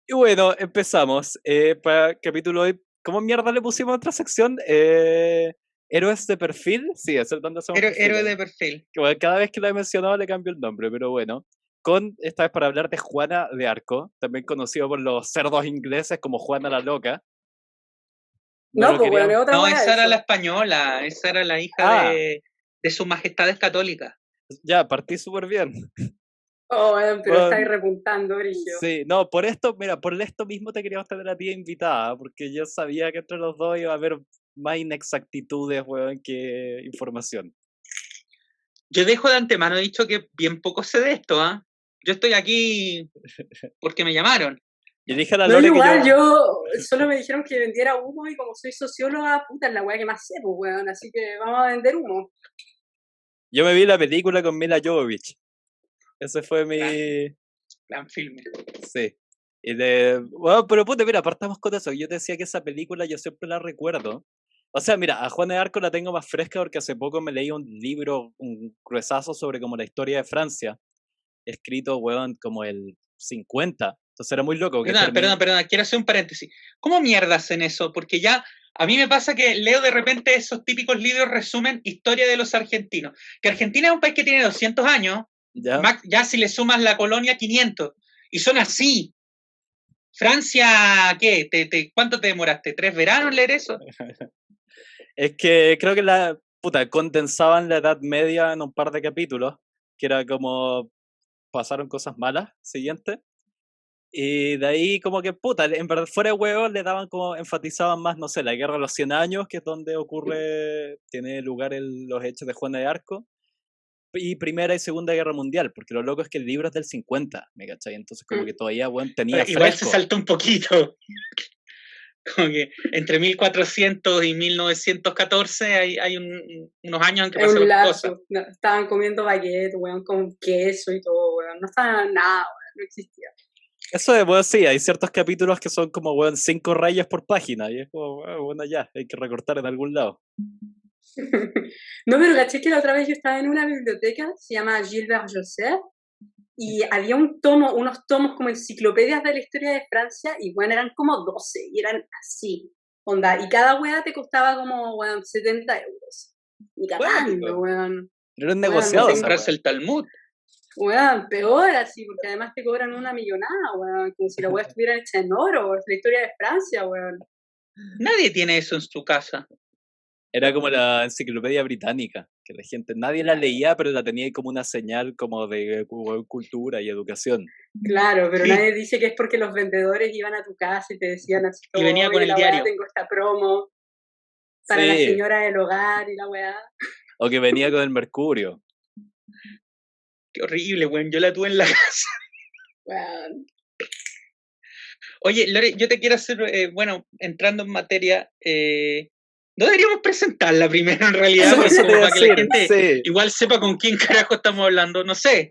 Y bueno, empezamos. Para el capítulo hoy, ¿cómo mierda le pusimos a otra sección? ¿Héroes de perfil? Sí, es donde hacemos Héroe perfiles. de perfil. Que bueno, cada vez que lo he mencionado le cambio el nombre, pero bueno. Esta vez para hablar de Juana de Arco, también conocido por los cerdos ingleses como Juana la Loca. No No, lo pues bueno, queríamos. es otra No, weá esa era la eso. española, esa era la hija Ah, de sus majestades católicas. ya, partí súper bien. Oh, weón, pero Bueno, estáis repuntando, Brigio. sí, no, por esto, mira, por esto mismo te queríamos tener a ti invitada, porque yo sabía que entre los dos iba a haber más inexactitudes, weón, que información. Yo dejo de antemano dicho que bien poco sé de esto, ¿ah? Yo estoy aquí porque me llamaron. Y dije a la No, yo Lore que igual, yo, yo solo me dijeron que vendiera humo y como soy socióloga, puta, es la weá que más sé, pues weón, así que vamos a vender humo. yo me vi la película con Mila Jovovich. Ese fue mi, Plan filme. sí. Y bueno, pero puta, mira, partamos con eso. Yo te decía que esa película yo siempre la recuerdo. O sea, mira, a Juana de Arco la tengo más fresca porque hace poco me leí un libro, un gruesazo sobre como la historia de Francia, escrito, weón, como el 50. Entonces era muy loco que termina. Perdona, quiero hacer un paréntesis. ¿Cómo mierdas en eso? Porque ya a mí me pasa que leo de repente esos típicos libros resumen historia de los argentinos. Que Argentina es un país que tiene 200 años, ¿Ya? ya si le sumas la colonia 500. Y son así. Francia, ¿qué? ¿Cuánto te demoraste? ¿3 veranos en leer eso? Es que creo que puta, condensaban la Edad Media en un par de capítulos, que era como pasaron cosas malas, siguiente. Y de ahí como que, puta, en verdad, fuera de huevos le daban como, enfatizaban más, no sé, la Guerra de los 100 años, que es donde tiene lugar los hechos de Juana de Arco, y Primera y Segunda Guerra Mundial, porque lo loco es que el libro es del 50, ¿me cachai? Entonces como que todavía, bueno, tenía Igual se fresco. saltó un poquito. Como que entre 1400 y 1914 hay unos años en que Es un pasaron cosas. lapso. No, estaban comiendo baguette, weón, con queso y todo, weón. No estaba nada, weón, no existía. Eso de, bueno, sí, hay ciertos capítulos que son como, bueno, 5 rayas por página, y es como, bueno, ya, hay que recortar en algún lado. No, pero caché que la otra vez yo estaba en una biblioteca, se llama Gilbert Joseph, y había unos tomos como enciclopedias de la historia de Francia, y bueno, eran como 12, y eran así, onda, y cada weá te costaba como, weón, 70 euros. Y cagando, Cuático. weón. Pero es Weón, Como negociado esa comprarse weá. el Talmud. Weón, peor así, porque además te cobran una millonada, weón, como si la weá estuviera hecha en oro, es la historia de Francia, weón. Nadie tiene eso en su casa. Era como la enciclopedia británica, que la gente, nadie la leía, pero la tenía ahí como una señal como de cultura y educación. Claro, pero Sí. nadie dice que es porque los vendedores iban a tu casa y te decían así Y como, venía con oye, el la weá, diario. tengo esta promo para la Sí, señora del hogar y la weá. o que venía con el mercurio. Qué horrible, weón. Yo la tuve en la casa. Weón. Oye, Lore, yo te quiero hacer, bueno, entrando en materia, no deberíamos presentarla primero en realidad, Eso, porque eso te como iba a para que la decir, gente sí. igual sepa con quién carajo estamos hablando, no sé.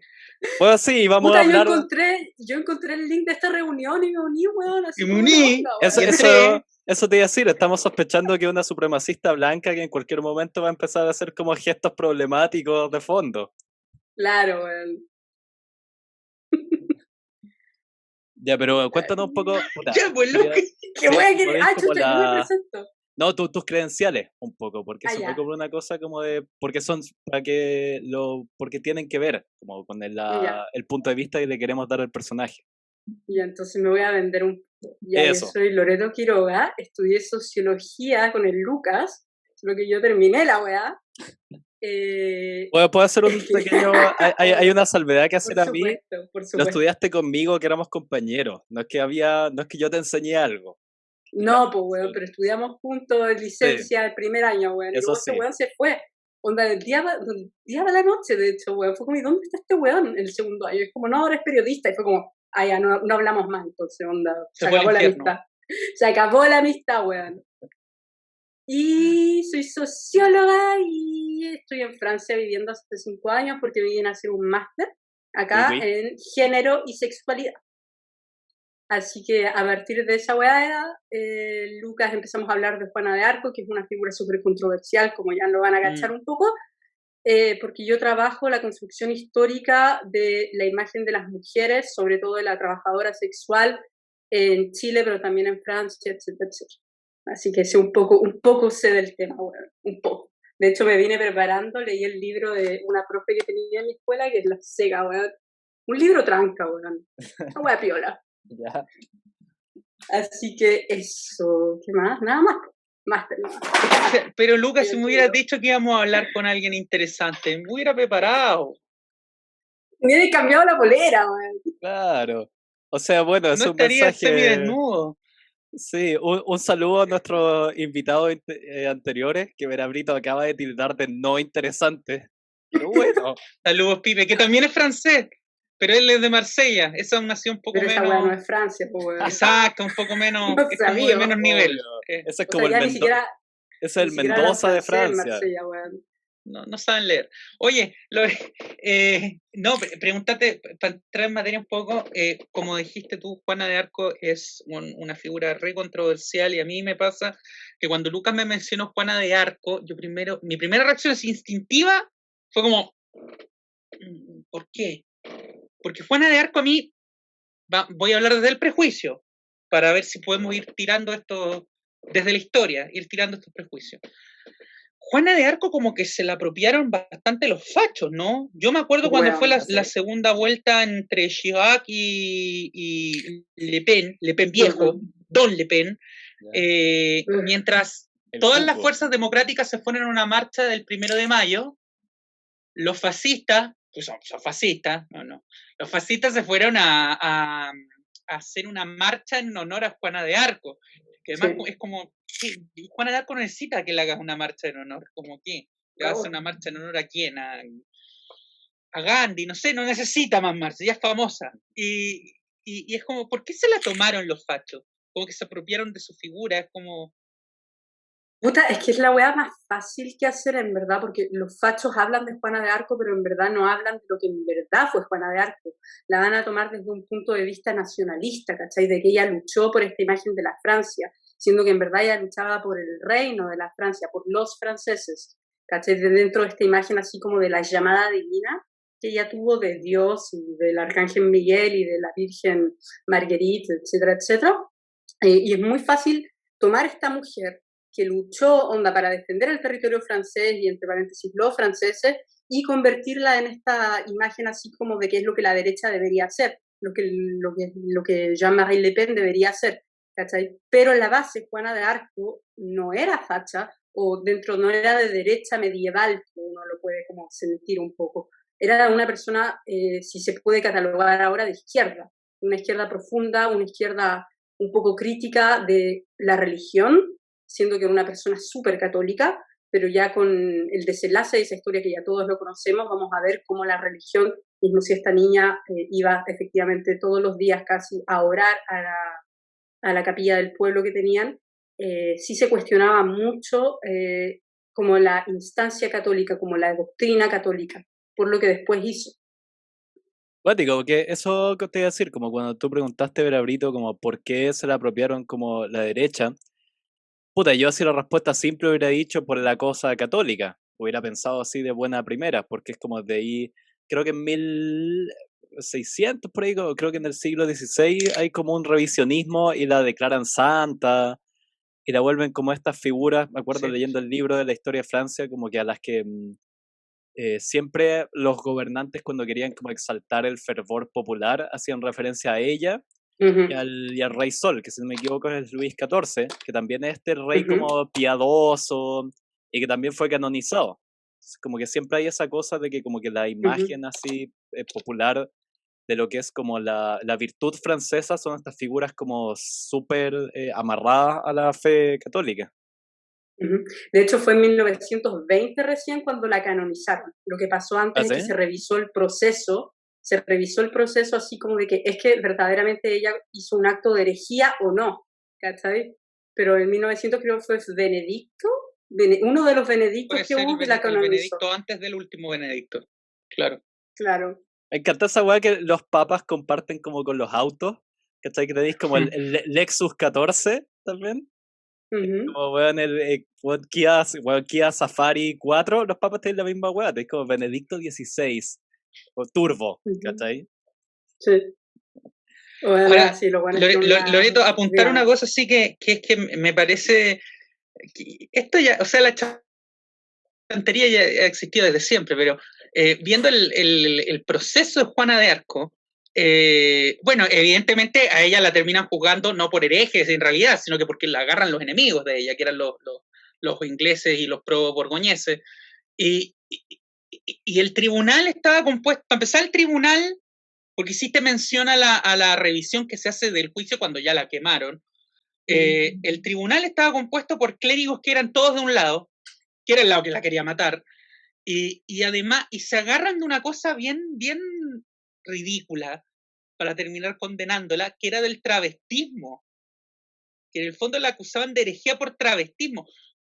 Pues sí, vamos a Puta, hablar. yo encontré el link de esta reunión y me uní, weón, Y así me como la uní onda, Eso, y weón. eso, entré. eso te iba a decir, estamos sospechando que es una supremacista blanca que en cualquier momento va a empezar a hacer como gestos problemáticos de fondo. Claro, weón. Ya, pero cuéntanos un poco, puta, Ya, pues loco. quería, ¿Qué wea si querés? podéis Ah, como chucha, yo me presento. no, tus credenciales un poco, porque Ah, eso fue ya, como una cosa como de, porque son, porque tienen que ver como con ya. el punto de vista que le queremos dar al personaje. Ya, entonces me voy a vender un... Ya, yo Eso. soy Loreto Quiroga, estudié sociología con el Lucas, solo que yo terminé la weá. Puedo hacer un pequeño, hay Obvio, una salvedad que por hacer a mí. supuesto, por Lo supuesto. estudiaste conmigo, que éramos compañeros. No es que yo te enseñé algo. Ya, No, pues, weón, pero estudiamos juntos en sí, licencia el primer año, weón, y eso luego ese sí. weón se fue. Onda, del día de la noche, de hecho, weón. Fue como, ¿y dónde está este weón? En el segundo año. Y es como, no, ahora es periodista. Y fue como, ah, ya, no, no hablamos más, entonces, onda, Se se fue al acabó la infierno. amistad. Se acabó la amistad, weón. Y soy socióloga y estoy en Francia viviendo hace 5 años porque vine a hacer un máster Uy, acá uy. en género y sexualidad. Así que a partir de esa weá, Lucas, empezamos a hablar de Juana de Arco, que es una figura súper controversial, como ya lo van a agachar un poco, porque yo trabajo la construcción histórica de la imagen de las mujeres, sobre todo de la trabajadora sexual, en Chile, pero también en Francia, etcétera, etcétera. Así que sé un poco sé del tema, bueno, un poco. De hecho, me vine preparando, leí el libro de una profe que tenía en mi escuela, que es La Sega, weón. Un libro tranca, weón. Una wea piola. Ya. Así que eso, ¿qué más? Nada más. Máster, nada más. Pero Lucas, si me hubieras Divertido. dicho que íbamos a hablar con alguien interesante, me hubiera preparado. Me hubiera cambiado la polera, weón. Claro. O sea, bueno, es No un estaría mensaje. semidesnudo. Sí, un saludo a nuestros invitados anteriores, que Verabrito acaba de tildar de no interesante. Pero bueno, Saludos, Pipe, que también es francés, pero él es de Marsella. Esa es una nación un poco Pero esa weá no menos. es Francia, pues, weón. Exacto, un poco menos. No Es como de sabía. menos nivel. obvio. Ese es O como sea, el ya ni siquiera, ese es el ni siquiera hablan Mendoza de francés en Francia. Marsella, weón. No saben leer. Oye, no, pregúntate, para entrar en materia un poco, como dijiste tú, Juana de Arco es una figura re controversial y a mí me pasa que cuando Lucas me mencionó Juana de Arco, mi primera reacción es instintiva, fue como, ¿por qué? Porque Juana de Arco a mí, voy a hablar desde el prejuicio, para ver si podemos ir tirando esto, desde la historia, ir tirando estos prejuicios. Juana de Arco como que se la apropiaron bastante los fachos, ¿no? Yo me acuerdo cuando Bueno, fue la sí. segunda vuelta entre Chirac y Le Pen viejo, Don Le Pen, mientras todas las fuerzas democráticas se fueron a una marcha del 1 de mayo, los fascistas, pues son fascistas, los fascistas se fueron a hacer una marcha en honor a Juana de Arco, que además es como, sí, Juana de Arco no necesita que le hagas una marcha en honor, como que le hace una marcha en honor a quién, a Gandhi, no sé, no necesita más marcha, ya es famosa. Y es como, ¿por qué se la tomaron los fachos? Como que se apropiaron de su figura, es como... Puta, es que es la weá más fácil que hacer, en verdad, porque los fachos hablan de Juana de Arco, pero en verdad no hablan de lo que en verdad fue Juana de Arco. La van a tomar desde un punto de vista nacionalista, ¿cachai? De que ella luchó por esta imagen de la Francia, siendo que en verdad ella luchaba por el reino de la Francia, por los franceses, ¿cachai? De dentro de esta imagen así como de la llamada divina que ella tuvo de Dios y del arcángel Miguel y de la Virgen Marguerite, etcétera, etcétera. Y es muy fácil tomar esta mujer que luchó onda para defender el territorio francés y entre paréntesis los franceses y convertirla en esta imagen así como de qué es lo que la derecha debería hacer, lo que Jean-Marie Le Pen debería hacer, ¿cachai? Pero en la base Juana de Arco no era facha o dentro no era de derecha medieval, como uno lo puede como sentir un poco. Era una persona, si se puede catalogar ahora, de izquierda, una izquierda profunda, una izquierda un poco crítica de la religión, siendo que era una persona súper católica, pero ya con el desenlace de esa historia que ya todos lo conocemos, vamos a ver cómo la religión, mismo si esta niña iba efectivamente todos los días casi a orar a la capilla del pueblo que tenían, sí se cuestionaba mucho como la instancia católica, como la doctrina católica, por lo que después hizo. Cuático, porque eso que te iba a decir, como cuando tú preguntaste, Verabrito, como por qué se la apropiaron como la derecha, puta, yo así la respuesta simple hubiera dicho por la cosa católica, hubiera pensado así de buena primera, porque es como de ahí, creo que en 1600 por ahí, creo que en el siglo XVI hay como un revisionismo y la declaran santa y la vuelven como estas figuras, me acuerdo Sí. leyendo el libro de la historia de Francia, como que a las que siempre los gobernantes cuando querían como exaltar el fervor popular hacían referencia a ella y al rey Sol, que si no me equivoco es Luis XIV, que también es este rey como piadoso y que también fue canonizado. Como que siempre hay esa cosa de que como que la imagen así popular de lo que es como la virtud francesa son estas figuras como súper amarradas a la fe católica. De hecho, fue en 1920 recién cuando la canonizaron. Lo que pasó antes ¿Ah, es que sí? se revisó el proceso así como de que es que verdaderamente ella hizo un acto de herejía o no, ¿cachai? Pero en 1900 creo que fue Benedicto, uno de los Benedictos que hubo que la el canonizó. Benedicto antes del último Benedicto, claro. Claro. Me encanta esa weá que los papas comparten como con los autos, ¿cachai? Que tenéis como el Lexus 14 también. Como weón, el Kia Safari 4, los papas tienen la misma weá, es como Benedicto XVI o Turbo, ¿cachai? Sí. Ahora, sí, lo bueno es que Loreto, apuntar una digamos, cosa sí que es que me parece que esto ya, o sea, la chantería ya ha existido desde siempre, pero viendo el proceso de Juana de Arco, bueno, evidentemente a ella la terminan juzgando no por herejes en realidad, sino que porque la agarran los enemigos de ella, que eran los ingleses y los pro-borgoñeses. Y el tribunal estaba compuesto, para empezar el tribunal, porque hiciste mención a la revisión que se hace del juicio cuando ya la quemaron, el tribunal estaba compuesto por clérigos que eran todos de un lado, que era el lado que la quería matar, y además, y se agarran de una cosa bien, bien ridícula para terminar condenándola, que era del travestismo, que en el fondo la acusaban de herejía por travestismo,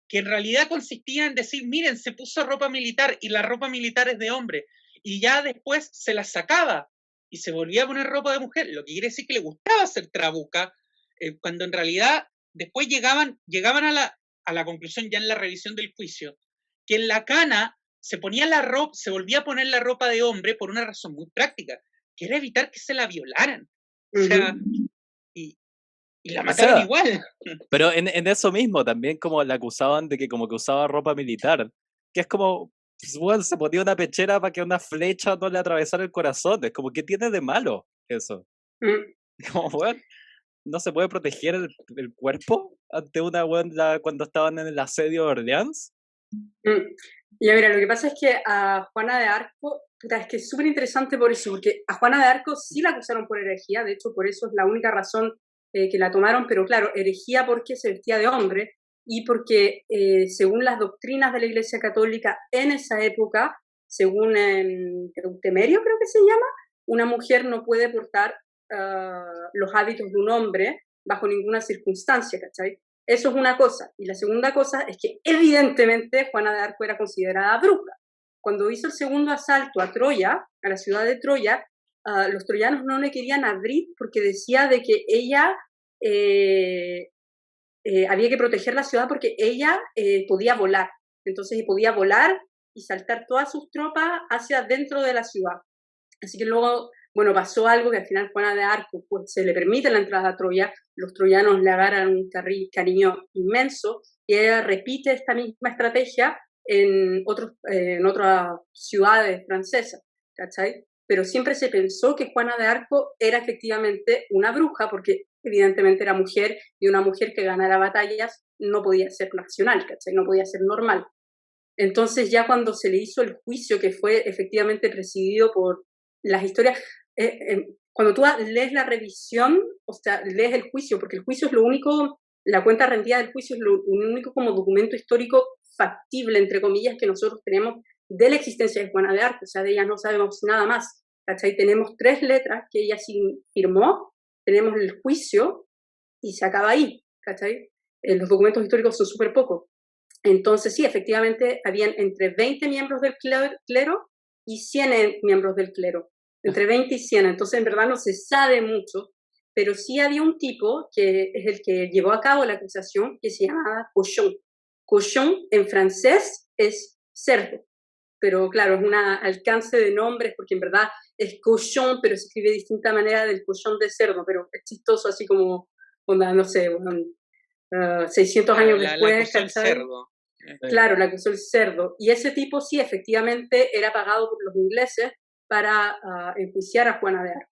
que en realidad consistía en decir, miren, se puso ropa militar y la ropa militar es de hombre, y ya después se la sacaba y se volvía a poner ropa de mujer, lo que quiere decir que le gustaba ser trabuca, cuando en realidad después llegaban a la conclusión ya en la revisión del juicio, que en la cana se ponía la ropa, se volvía a poner la ropa de hombre por una razón muy práctica, que era evitar que se la violaran. O sea, y la mataron igual. Pero en eso mismo también como la acusaban de que como que usaba ropa militar, que es como, pues, bueno, se ponía una pechera para que una flecha no le atravesara el corazón, es como, ¿qué tiene de malo eso? Como, bueno, ¿no se puede proteger el cuerpo ante una buena cuando estaban en el asedio de Orleans? Ya mira, lo que pasa es que a Juana de Arco, puta, es que es súper interesante por eso, porque a Juana de Arco sí la acusaron por herejía, de hecho por eso es la única razón que la tomaron, pero claro, herejía porque se vestía de hombre y porque según las doctrinas de la Iglesia Católica en esa época, según Eutemerio creo que se llama, una mujer no puede portar los hábitos de un hombre bajo ninguna circunstancia, ¿cachai? Eso es una cosa. Y la segunda cosa es que evidentemente Juana de Arco era considerada bruja. Cuando hizo el segundo asalto a Troya, a la ciudad de Troya, los troyanos no le querían abrir porque decía de que ella había que proteger la ciudad porque ella podía volar. Entonces podía volar y saltar todas sus tropas hacia dentro de la ciudad. Así que luego, bueno, pasó algo que al final Juana de Arco pues, se le permite la entrada a Troya, los troyanos le agarran un cariño inmenso y ella repite esta misma estrategia en otras ciudades francesas, ¿cachai? Pero siempre se pensó que Juana de Arco era efectivamente una bruja porque evidentemente era mujer y una mujer que ganara batallas no podía ser nacional, ¿cachai? No podía ser normal. Entonces ya cuando se le hizo el juicio que fue efectivamente presidido por las historias, cuando tú lees la revisión, o sea, lees el juicio, porque el juicio es lo único, la cuenta rendida del juicio es lo único como documento histórico factible, entre comillas, que nosotros tenemos de la existencia de Juana de Arco, o sea, de ella no sabemos nada más, ¿cachai? Tenemos 3 letras que ella firmó, tenemos el juicio y se acaba ahí, ¿cachai? Los documentos históricos son súper pocos. Entonces, sí, efectivamente, habían entre 20 miembros del clero y 100 miembros del clero, entre 20 y 100. Entonces, en verdad no se sabe mucho, pero sí había un tipo que es el que llevó a cabo la acusación, que se llamaba cochon. Cochon en francés es cerdo, pero claro, es un alcance de nombres, porque en verdad es cochon, pero se escribe de distinta manera del cochon de cerdo, pero es chistoso, así como, onda, no sé, 600 años después, la acusó el cerdo. Claro, la acusó el cerdo. Y ese tipo sí, efectivamente, era pagado por los ingleses para enjuiciar a Juana de Arco.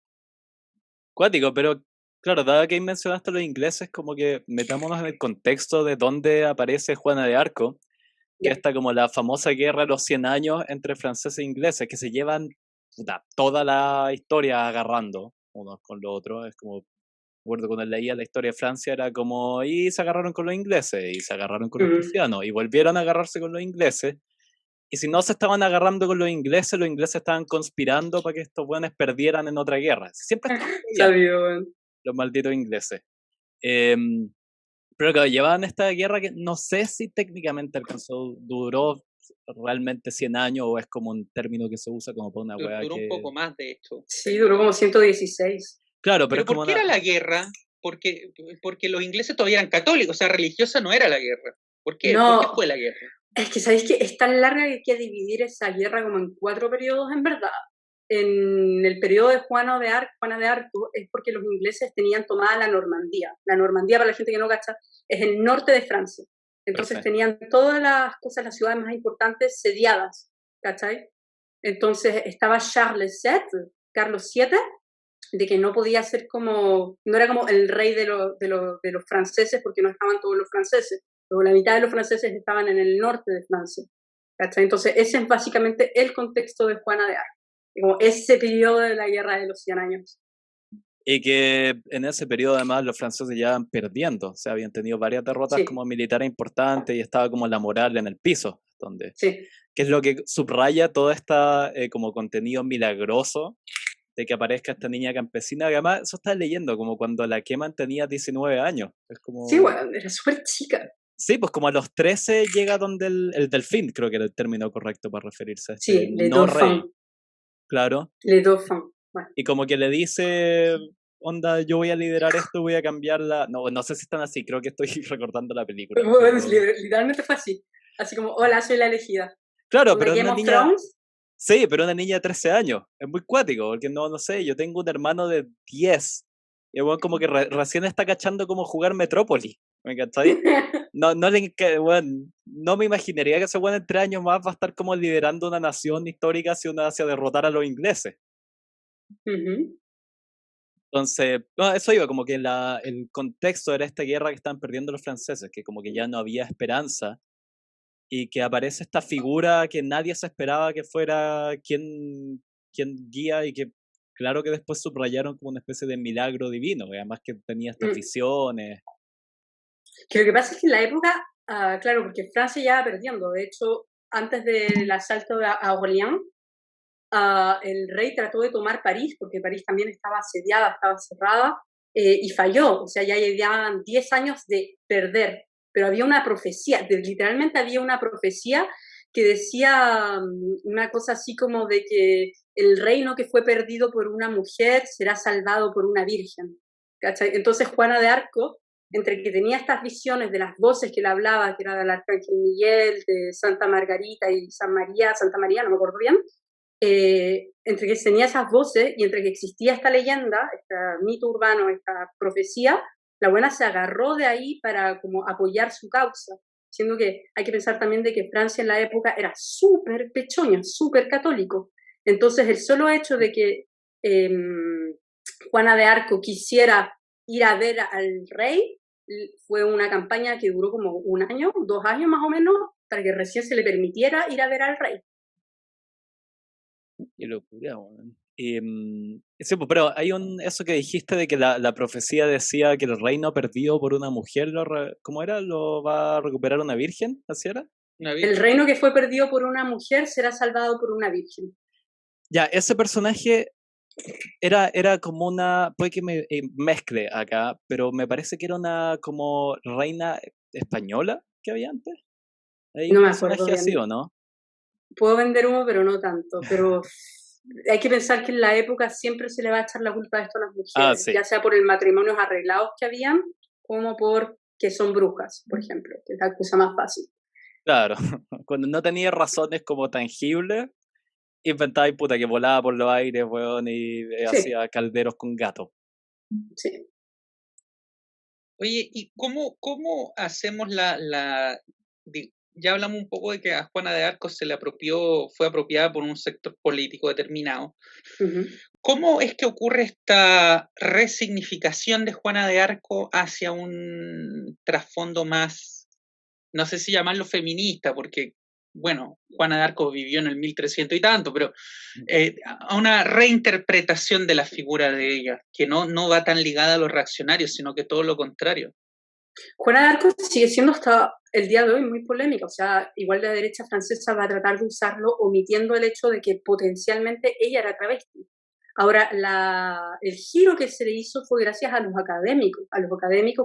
Cuático, pero claro, dado que mencionaste a los ingleses, como que metámonos en el contexto de dónde aparece Juana de Arco, que está como la famosa guerra de los 100 años entre franceses e ingleses, que se llevan toda la historia agarrando unos con los otros. Es como, recuerdo cuando leía la historia de Francia, era como, y se agarraron con los ingleses, y se agarraron con los prusianos, y volvieron a agarrarse con los ingleses. Y si no se estaban agarrando con los ingleses estaban conspirando para que estos buenos perdieran en otra guerra. Siempre estaban los malditos ingleses. Pero que llevaban esta guerra que no sé si técnicamente duró realmente 100 años o es como un término que se usa como para una hueá duró un poco más, de hecho. Sí, duró como 116. Claro, pero ¿por qué era la guerra? Porque los ingleses todavía eran católicos, o sea, religiosa no era la guerra. ¿Por qué? No, ¿Por qué fue la guerra? Es que sabéis que es tan larga que hay que dividir esa guerra como en 4 periodos, en verdad. en el periodo de Juana de Arco es porque los ingleses tenían tomada la Normandía. La Normandía, para la gente que no cacha, es el norte de Francia. Entonces Perfecto. tenían todas las cosas, las ciudades más importantes sediadas, ¿cachai? Entonces estaba Carlos VII, de que no podía ser como, no era como el rey de los franceses, porque no estaban todos los franceses, pero la mitad de los franceses estaban en el norte de Francia, ¿cachai? Entonces ese es básicamente el contexto de Juana de Arco, como ese periodo de la Guerra de los 100 años. Y que en ese periodo además los franceses ya iban perdiendo, o sea, habían tenido varias derrotas Sí. como militares importantes y estaba como la moral en el piso, donde, Sí. que es lo que subraya todo este como contenido milagroso de que aparezca esta niña campesina, que además eso estaba leyendo, como cuando la queman tenía 19 años. Es como... Sí, bueno, era súper chica. Sí, pues como a los 13 llega donde el delfín, creo que era el término correcto para referirse a este Sí, le no dauphin. rey, claro. Le dauphin. Bueno. Y como que le dice, onda, yo voy a liderar esto, voy a cambiarla. No, no sé si están así, creo que estoy recordando la película. Bueno, Pero... literalmente fue así. Así como, hola, soy la elegida. Claro, Como pero de una Game of niña... Thrones. Sí, pero una niña de 13 años. Es muy cuático, porque no sé, yo tengo un hermano de 10. Y el weón como que recién está cachando cómo jugar Metrópoli. ¿Me cachai? No me imaginaría que ese weón en 3 años más va a estar como liderando una nación histórica hacia derrotar a los ingleses. Uh-huh. Entonces, no, eso iba, como que el contexto era esta guerra que estaban perdiendo los franceses, que como que ya no había esperanza, y que aparece esta figura que nadie se esperaba que fuera quien guía, y que claro que después subrayaron como una especie de milagro divino, y además que tenía estas visiones. Que lo que pasa es que en la época, claro, porque Francia ya iba perdiendo, de hecho, antes del asalto a Orléans, el rey trató de tomar París, porque París también estaba asediada, estaba cerrada, y falló, o sea, ya llevaban 10 años de perder, pero había una profecía, literalmente había una profecía que decía una cosa así como de que el reino que fue perdido por una mujer será salvado por una virgen, ¿cachai? Entonces Juana de Arco, entre que tenía estas visiones de las voces que le hablaba, que era del Arcángel Miguel, de Santa Margarita y Santa María, no me acuerdo bien, entre que tenía esas voces y entre que existía esta leyenda, este mito urbano, esta profecía, la buena se agarró de ahí para como apoyar su causa, siendo que hay que pensar también de que Francia en la época era súper pechoña, súper católico. Entonces el solo hecho de que Juana de Arco quisiera ir a ver al rey fue una campaña que duró como 1 año, 2 años más o menos, para que recién se le permitiera ir a ver al rey. Qué locura, weón. Sí, pues, pero hay eso que dijiste de que la profecía decía que el reino perdido por una mujer, ¿cómo era? ¿Lo va a recuperar una virgen? ¿Así era? El reino que fue perdido por una mujer será salvado por una virgen. Ya, ese personaje era como una, puede que me mezcle acá, pero me parece que era una como reina española que había antes. Hay no un me acuerdo personaje bien. así, ¿o no? Puedo vender humo, pero no tanto. Pero hay que pensar que en la época siempre se le va a echar la culpa de esto a las mujeres, Sí. ya sea por el matrimonios arreglados que habían, como por que son brujas, por ejemplo, que es la cosa más fácil. Claro, cuando no tenía razones como tangibles, inventaba y puta que volaba por los aires, weón, y hacía calderos con gato. Sí. Oye, ¿y cómo hacemos ya hablamos un poco de que a Juana de Arco fue apropiada por un sector político determinado. Uh-huh. ¿Cómo es que ocurre esta resignificación de Juana de Arco hacia un trasfondo más, no sé si llamarlo feminista, porque, bueno, Juana de Arco vivió en el 1300 y tanto, pero a una reinterpretación de la figura de ella, que no va tan ligada a los reaccionarios, sino que todo lo contrario? Juana de Arco sigue siendo hasta el día de hoy muy polémica, o sea, igual la derecha francesa va a tratar de usarlo omitiendo el hecho de que potencialmente ella era travesti. Ahora, el giro que se le hizo fue gracias a los académicos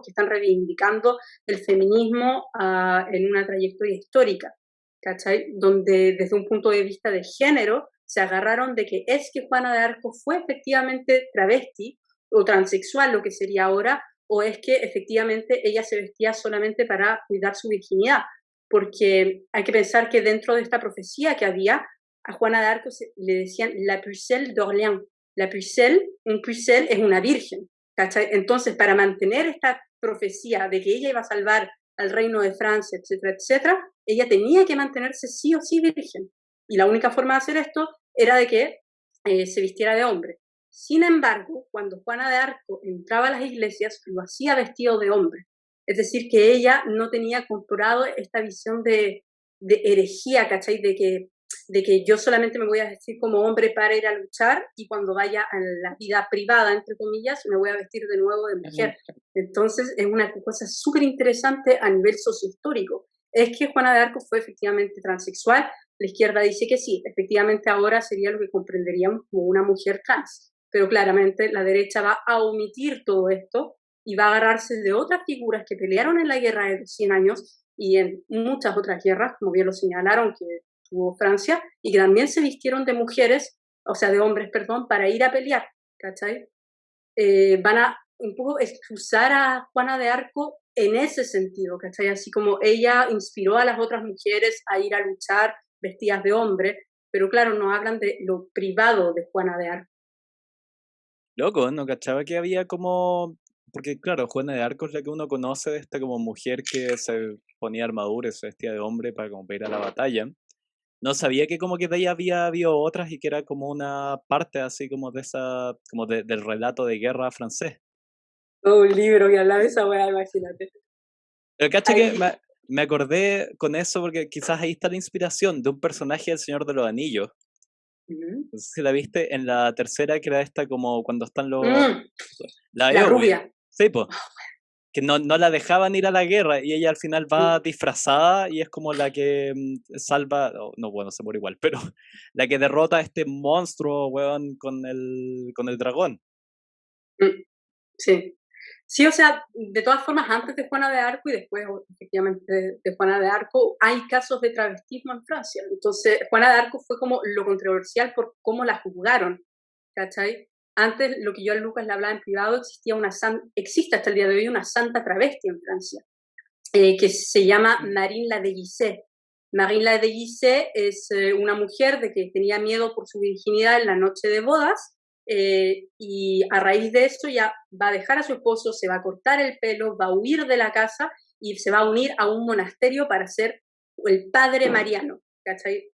que están reivindicando el feminismo en una trayectoria histórica, ¿cachai? Donde desde un punto de vista de género se agarraron de que es que Juana de Arco fue efectivamente travesti o transexual, lo que sería ahora, o es que efectivamente ella se vestía solamente para cuidar su virginidad, porque hay que pensar que dentro de esta profecía que había a Juana de Arco le decían la Pucelle d'Orléans. La Pucelle, un Pucelle es una virgen, ¿cachai? Entonces, para mantener esta profecía de que ella iba a salvar al reino de Francia, etcétera, etcétera, ella tenía que mantenerse sí o sí virgen. Y la única forma de hacer esto era de que se vistiera de hombre. Sin embargo, cuando Juana de Arco entraba a las iglesias, lo hacía vestido de hombre. Es decir, que ella no tenía comprado esta visión de herejía, ¿cachai? De que yo solamente me voy a vestir como hombre para ir a luchar y cuando vaya a la vida privada, entre comillas, me voy a vestir de nuevo de mujer. Entonces es una cosa súper interesante a nivel sociohistórico. Es que Juana de Arco fue efectivamente transexual. La izquierda dice que sí, efectivamente ahora sería lo que comprenderíamos como una mujer trans. Pero claramente la derecha va a omitir todo esto y va a agarrarse de otras figuras que pelearon en la guerra de los 100 años y en muchas otras guerras, como bien lo señalaron, que tuvo Francia, y que también se vistieron de mujeres, o sea, de hombres, perdón, para ir a pelear, ¿cachai? Van a un poco excusar a Juana de Arco en ese sentido, ¿cachai? Así como ella inspiró a las otras mujeres a ir a luchar vestidas de hombre, pero claro, no hablan de lo privado de Juana de Arco. Loco, no cachaba que había como... Porque claro, Juana de Arco es la que uno conoce de esta como mujer que se ponía armadura y se vestía de hombre para como para ir a la batalla. No sabía que como que de ahí había habido otras y que era como una parte así como de esa, como del relato de guerra francés. Todo un libro que hablaba de esa weá, imagínate. Pero cacha que me acordé con eso porque quizás ahí está la inspiración de un personaje del Señor de los Anillos. No sé si la viste en la tercera, que era esta como cuando están los... La Eowyn. rubia. Sí, pues. Que no la dejaban ir a la guerra y ella al final va disfrazada y es como la que salva, no, bueno, se muere igual, pero la que derrota a este monstruo, weón, con el dragón. Sí. Sí, o sea, de todas formas, antes de Juana de Arco y después, efectivamente, de Juana de Arco, hay casos de travestismo en Francia. Entonces, Juana de Arco fue como lo controversial por cómo la juzgaron, ¿cachai? Antes, lo que yo a Lucas le hablaba en privado, existe hasta el día de hoy una santa travesti en Francia, que se llama Marine la de Guisset. Marine la de Guisset es una mujer de que tenía miedo por su virginidad en la noche de bodas, y a raíz de esto ya va a dejar a su esposo, se va a cortar el pelo, va a huir de la casa y se va a unir a un monasterio para ser el padre mariano, ¿cachai?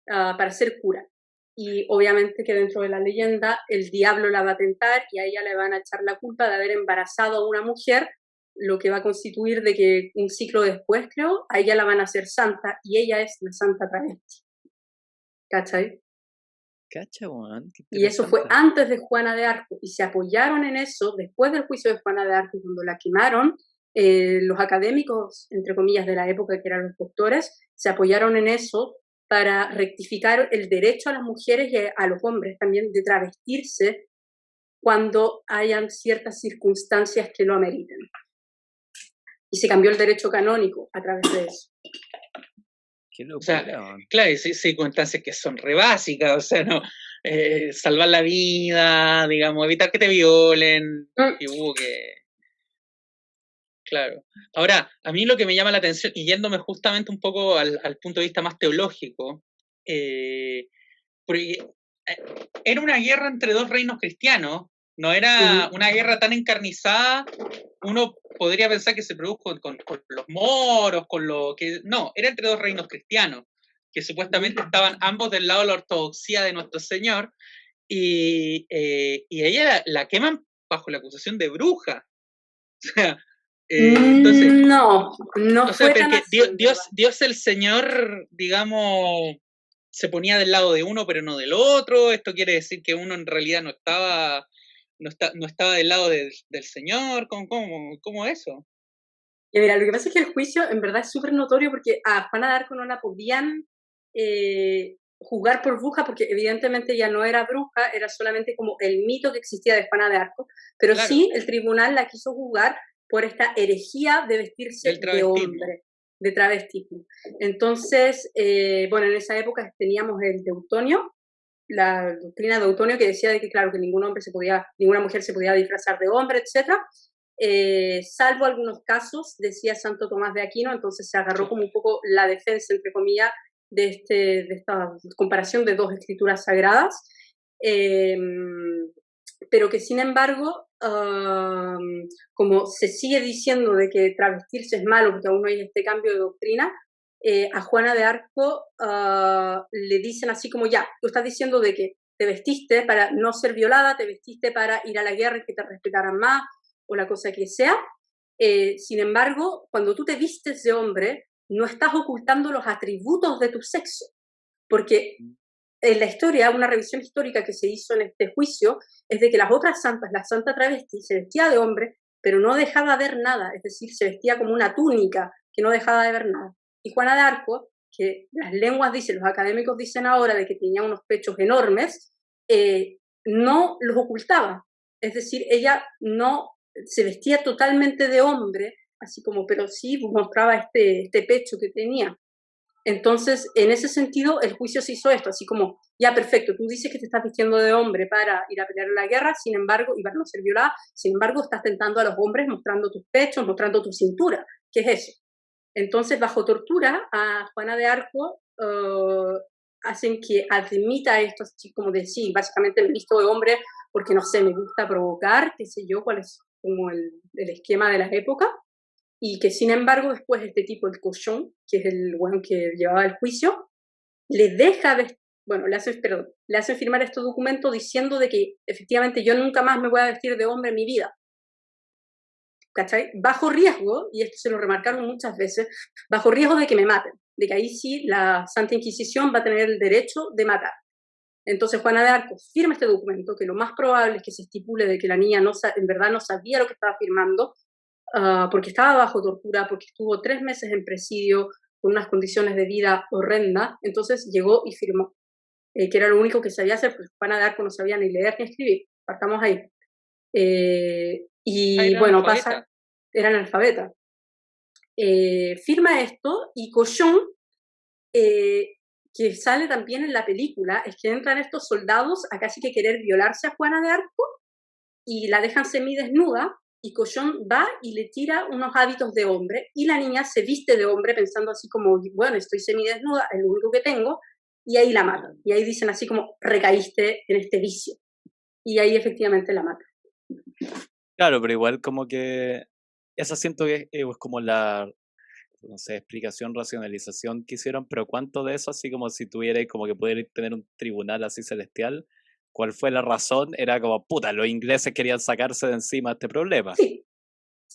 Para ser cura. Y obviamente que dentro de la leyenda el diablo la va a tentar y a ella le van a echar la culpa de haber embarazado a una mujer, lo que va a constituir de que un ciclo después, creo, a ella la van a hacer santa y ella es la santa travesti. ¿Cachai? Cacha, weón. Y eso fue antes de Juana de Arco, y se apoyaron en eso después del juicio de Juana de Arco, cuando la quemaron. Los académicos, entre comillas, de la época, que eran los doctores, se apoyaron en eso para rectificar el derecho a las mujeres y a los hombres también de travestirse cuando hayan ciertas circunstancias que lo ameriten. Y se cambió el derecho canónico a través de eso. Qué locura, o sea, claro, hay circunstancias que son re básicas, o sea, no, salvar la vida, digamos, evitar que te violen, y hubo que... Claro. Ahora, a mí lo que me llama la atención, y yéndome justamente un poco al punto de vista más teológico, porque era una guerra entre dos reinos cristianos, no era una guerra tan encarnizada. Uno podría pensar que se produjo con los moros, con lo que... No, era entre dos reinos cristianos, que supuestamente estaban ambos del lado de la ortodoxia de nuestro Señor, y ella la queman bajo la acusación de bruja. O sea, entonces... No o sea, fue tan porque así, Dios el Señor, digamos, se ponía del lado de uno, pero no del otro. Esto quiere decir que uno en realidad no estaba del lado del Señor. ¿Cómo eso? Y mira, lo que pasa es que el juicio en verdad es súper notorio, porque a Juana de Arco no la podían juzgar por bruja, porque evidentemente ya no era bruja, era solamente como el mito que existía de Juana de Arco, pero claro, sí el tribunal la quiso juzgar por esta herejía de vestirse de hombre, de travestismo. Entonces, bueno, en esa época teníamos el Teutonio, la doctrina de Teutonio, que decía de que, claro, que ninguna mujer se podía disfrazar de hombre, etc. Salvo algunos casos, decía Santo Tomás de Aquino. Entonces se agarró como un poco la defensa, entre comillas, de esta comparación de dos escrituras sagradas, pero que sin embargo, como se sigue diciendo de que travestirse es malo porque aún no hay este cambio de doctrina, a Juana de Arco le dicen así como ya, tú estás diciendo de que te vestiste para no ser violada, te vestiste para ir a la guerra y que te respetaran más, o la cosa que sea. Sin embargo, cuando tú te vistes de hombre, no estás ocultando los atributos de tu sexo, porque en la historia, una revisión histórica que se hizo en este juicio, es de que las otras santas, la santa travesti, se vestía de hombre, pero no dejaba ver nada, es decir, se vestía como una túnica, que no dejaba de ver nada. Y Juana de Arco, que las lenguas dicen, los académicos dicen ahora de que tenía unos pechos enormes, no los ocultaba. Es decir, ella no se vestía totalmente de hombre, así como, pero sí mostraba este pecho que tenía. Entonces, en ese sentido, el juicio se hizo esto, así como, ya perfecto, tú dices que te estás vistiendo de hombre para ir a pelear en la guerra, sin embargo, y para no ser violada, sin embargo, estás tentando a los hombres mostrando tus pechos, mostrando tu cintura. ¿Qué es eso? Entonces, bajo tortura, a Juana de Arco hacen que admita esto, así como de sí, básicamente me visto de hombre porque, no sé, me gusta provocar, qué sé yo, cuál es como el esquema de la época, y que sin embargo después este tipo, el Cochon, que es el bueno que llevaba el juicio, le deja, bueno, le hacen firmar este documento diciendo de que efectivamente yo nunca más me voy a vestir de hombre en mi vida. ¿Cachai? Bajo riesgo, y esto se lo remarcaron muchas veces, bajo riesgo de que me maten, de que ahí sí la Santa Inquisición va a tener el derecho de matar. Entonces Juana de Arco firma este documento, que lo más probable es que se estipule de que la niña en verdad no sabía lo que estaba firmando, porque estaba bajo tortura, porque estuvo 3 meses en presidio con unas condiciones de vida horrendas, entonces llegó y firmó, que era lo único que sabía hacer, porque Juana de Arco no sabía ni leer ni escribir, partamos ahí. Y bueno, era analfabeta. Firma esto y Cochon, que sale también en la película, es que entran estos soldados a casi que querer violarse a Juana de Arco y la dejan semidesnuda y Cochon va y le tira unos hábitos de hombre y la niña se viste de hombre pensando así como, bueno, estoy semidesnuda, es lo único que tengo, y ahí la matan. Y ahí dicen así como, recaíste en este vicio. Y ahí efectivamente la matan. Claro, pero igual como que esa siento que es como la, no sé, explicación, racionalización que hicieron, pero ¿cuánto de eso, así como si tuviera como que pudiera tener un tribunal así celestial? ¿Cuál fue la razón? Era como, puta, los ingleses querían sacarse de encima este problema. Sí.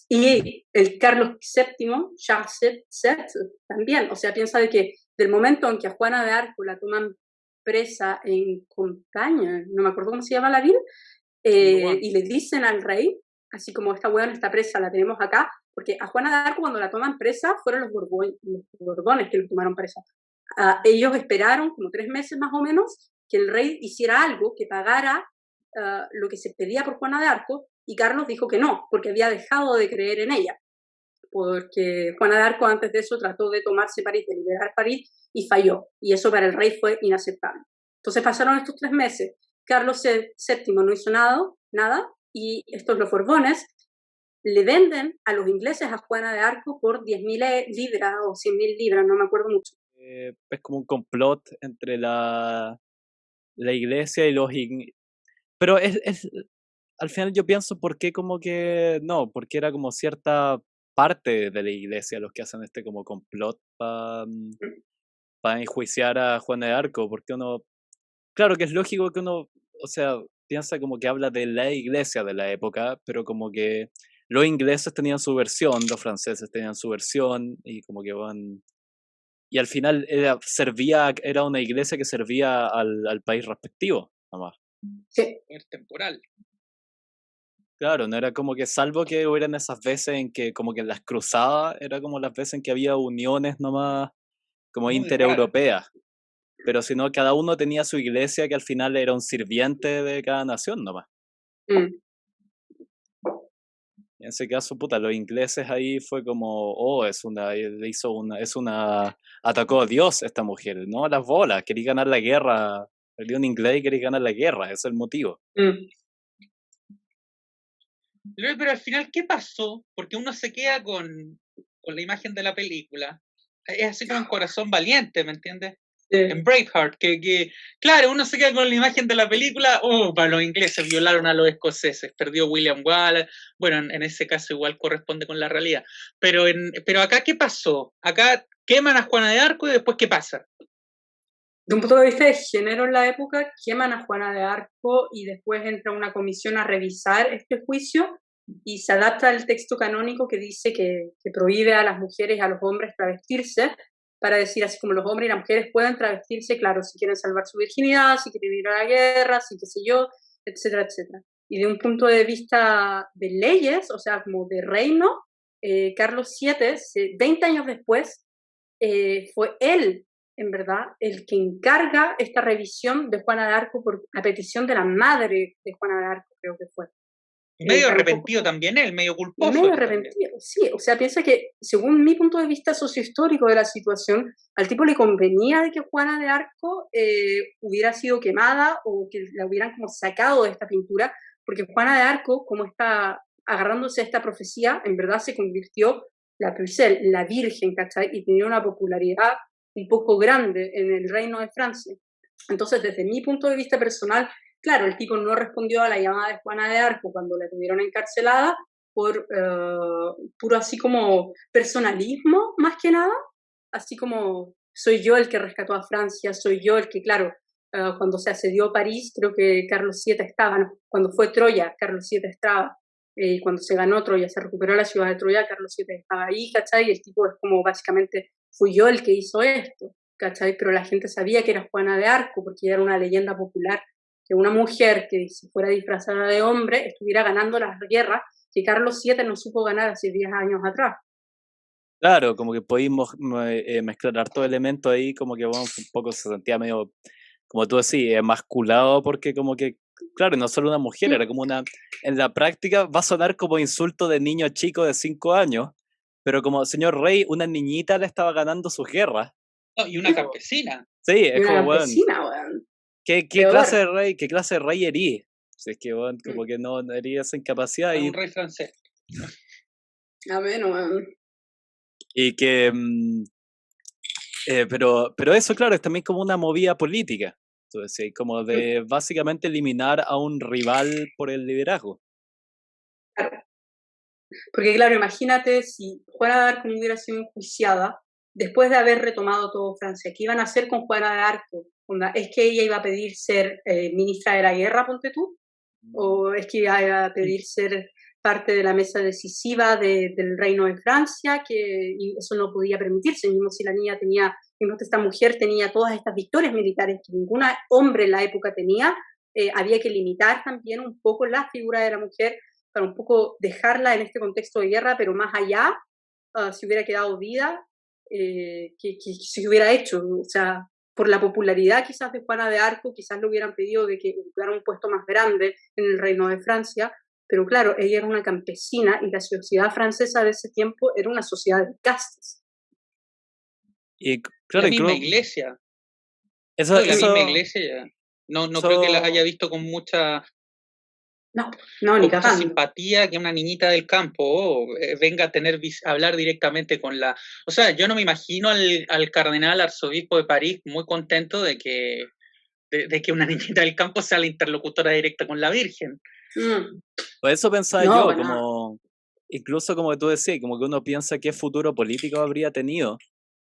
Y el Carlos VII, Charles VII, también, o sea, piensa de que del momento en que a Juana de Arco la toman presa en Compaña, no me acuerdo cómo se llama la villa, y le dicen al rey, así como esta hueá está presa, la tenemos acá, porque a Juana de Arco cuando la toman presa fueron los Borbones que lo tomaron presa. Ellos esperaron como 3 meses más o menos que el rey hiciera algo, que pagara lo que se pedía por Juana de Arco, y Carlos dijo que no, porque había dejado de creer en ella, porque Juana de Arco antes de eso trató de tomarse París, de liberar París, y falló, y eso para el rey fue inaceptable. Entonces pasaron estos 3 meses, Carlos VII no hizo nada, y estos los Borbones le venden a los ingleses a Juana de Arco por 10.000 libras o 100.000 libras, no me acuerdo mucho. Es como un complot entre la iglesia y los... Pero al final yo pienso por qué como que no, porque era como cierta parte de la iglesia los que hacen este como complot para enjuiciar a Juana de Arco, porque uno, claro que es lógico que uno, o sea, piensa como que habla de la iglesia de la época, pero como que los ingleses tenían su versión, los franceses tenían su versión, y como que van... Y al final era una iglesia que servía al país respectivo, nomás. Sí. Es temporal. Claro, no era como que, salvo que hubieran esas veces en que, como que en las cruzadas, era como las veces en que había uniones nomás, como Muy intereuropeas. Pero si no, cada uno tenía su iglesia que al final era un sirviente de cada nación nomás. Mm. En ese caso, puta, los ingleses ahí fue como, oh, atacó a Dios esta mujer, no a las bolas, quería ganar la guerra, perdió un inglés y quería ganar la guerra, ese es el motivo. Pero al final, ¿qué pasó? Porque uno se queda con la imagen de la película. Es así como un corazón valiente, ¿me entiendes? en Braveheart, claro, uno se queda con la imagen de la película, para los ingleses violaron a los escoceses, perdió William Wallace, bueno, en ese caso igual corresponde con la realidad, pero acá, ¿qué pasó? Acá queman a Juana de Arco y después, ¿qué pasa? De un punto de vista de género en la época, queman a Juana de Arco y después entra una comisión a revisar este juicio y se adapta al texto canónico que dice que prohíbe a las mujeres y a los hombres travestirse, para decir así como los hombres y las mujeres pueden travestirse, claro, si quieren salvar su virginidad, si quieren ir a la guerra, si qué sé yo, etcétera, etcétera. Y de un punto de vista de leyes, o sea, como de reino, Carlos VII, 20 años después, fue él, en verdad, el que encarga esta revisión de Juana de Arco por la petición de la madre de Juana de Arco, creo que fue. Medio arrepentido también él, medio culposo. Medio arrepentido, sí. O sea, piensa que, según mi punto de vista sociohistórico de la situación, al tipo le convenía de que Juana de Arco hubiera sido quemada o que la hubieran como sacado de esta pintura, porque Juana de Arco, como está agarrándose a esta profecía, en verdad se convirtió la Pucelle, la Virgen, ¿cachai? Y tenía una popularidad un poco grande en el reino de Francia. Entonces, desde mi punto de vista personal, claro, el tipo no respondió a la llamada de Juana de Arco cuando la tuvieron encarcelada por puro así como personalismo, más que nada, así como soy yo el que rescató a Francia, soy yo el que, claro, cuando se asedió París, creo que Carlos VII estaba, no, cuando fue Troya, Carlos VII estaba, cuando se ganó Troya, se recuperó la ciudad de Troya, Carlos VII estaba ahí, ¿cachai? Y el tipo es como básicamente, fui yo el que hizo esto, ¿cachai? Pero la gente sabía que era Juana de Arco, porque era una leyenda popular, que una mujer que si fuera disfrazada de hombre estuviera ganando las guerras que Carlos VII no supo ganar hace 10 años atrás. Claro, como que pudimos mezclar hartos elementos ahí, como que bueno, un poco se sentía medio, como tú decís, emasculado, porque como que, claro, no solo una mujer, era como una, en la práctica va a sonar como insulto de niño chico de 5 años, pero como señor rey, una niñita le estaba ganando sus guerras. No, y una campesina. Sí, es una como, campesina, bueno, ¿qué clase de rey, qué clase de rey erí? Si es que, bueno, como que no herí esa incapacidad Era y... un rey francés. A menos, Y que, pero eso, claro, es también como una movida política. Entonces, como de básicamente eliminar a un rival por el liderazgo. claro. Porque claro, imagínate si Juana de Arco no hubiera sido enjuiciada después de haber retomado todo Francia, ¿qué iban a hacer con Juana de Arco? Onda, ¿es que ella iba a pedir ser ministra de la guerra, ponte tú? ¿O es que iba a pedir ser parte de la mesa decisiva del reino de Francia? Que eso no podía permitirse, mismo si la niña tenía, mismo que esta mujer tenía todas estas victorias militares que ningún hombre en la época tenía, había que limitar también un poco la figura de la mujer para un poco dejarla en este contexto de guerra, pero más allá, si hubiera quedado vida, que se hubiera hecho, o sea, por la popularidad quizás de Juana de Arco, quizás le hubieran pedido de que ocupara un puesto más grande en el reino de Francia, pero claro, ella era una campesina y la sociedad francesa de ese tiempo era una sociedad de castas. Y claro, la misma iglesia. Eso, la misma iglesia ya. No creo que la haya visto con mucha ni cagando. Simpatía que una niñita del campo venga a hablar directamente con la... O sea, yo no me imagino al cardenal arzobispo de París muy contento de que una niñita del campo sea la interlocutora directa con la Virgen. Por eso pensaba yo, como incluso como tú decías, como que uno piensa qué futuro político habría tenido.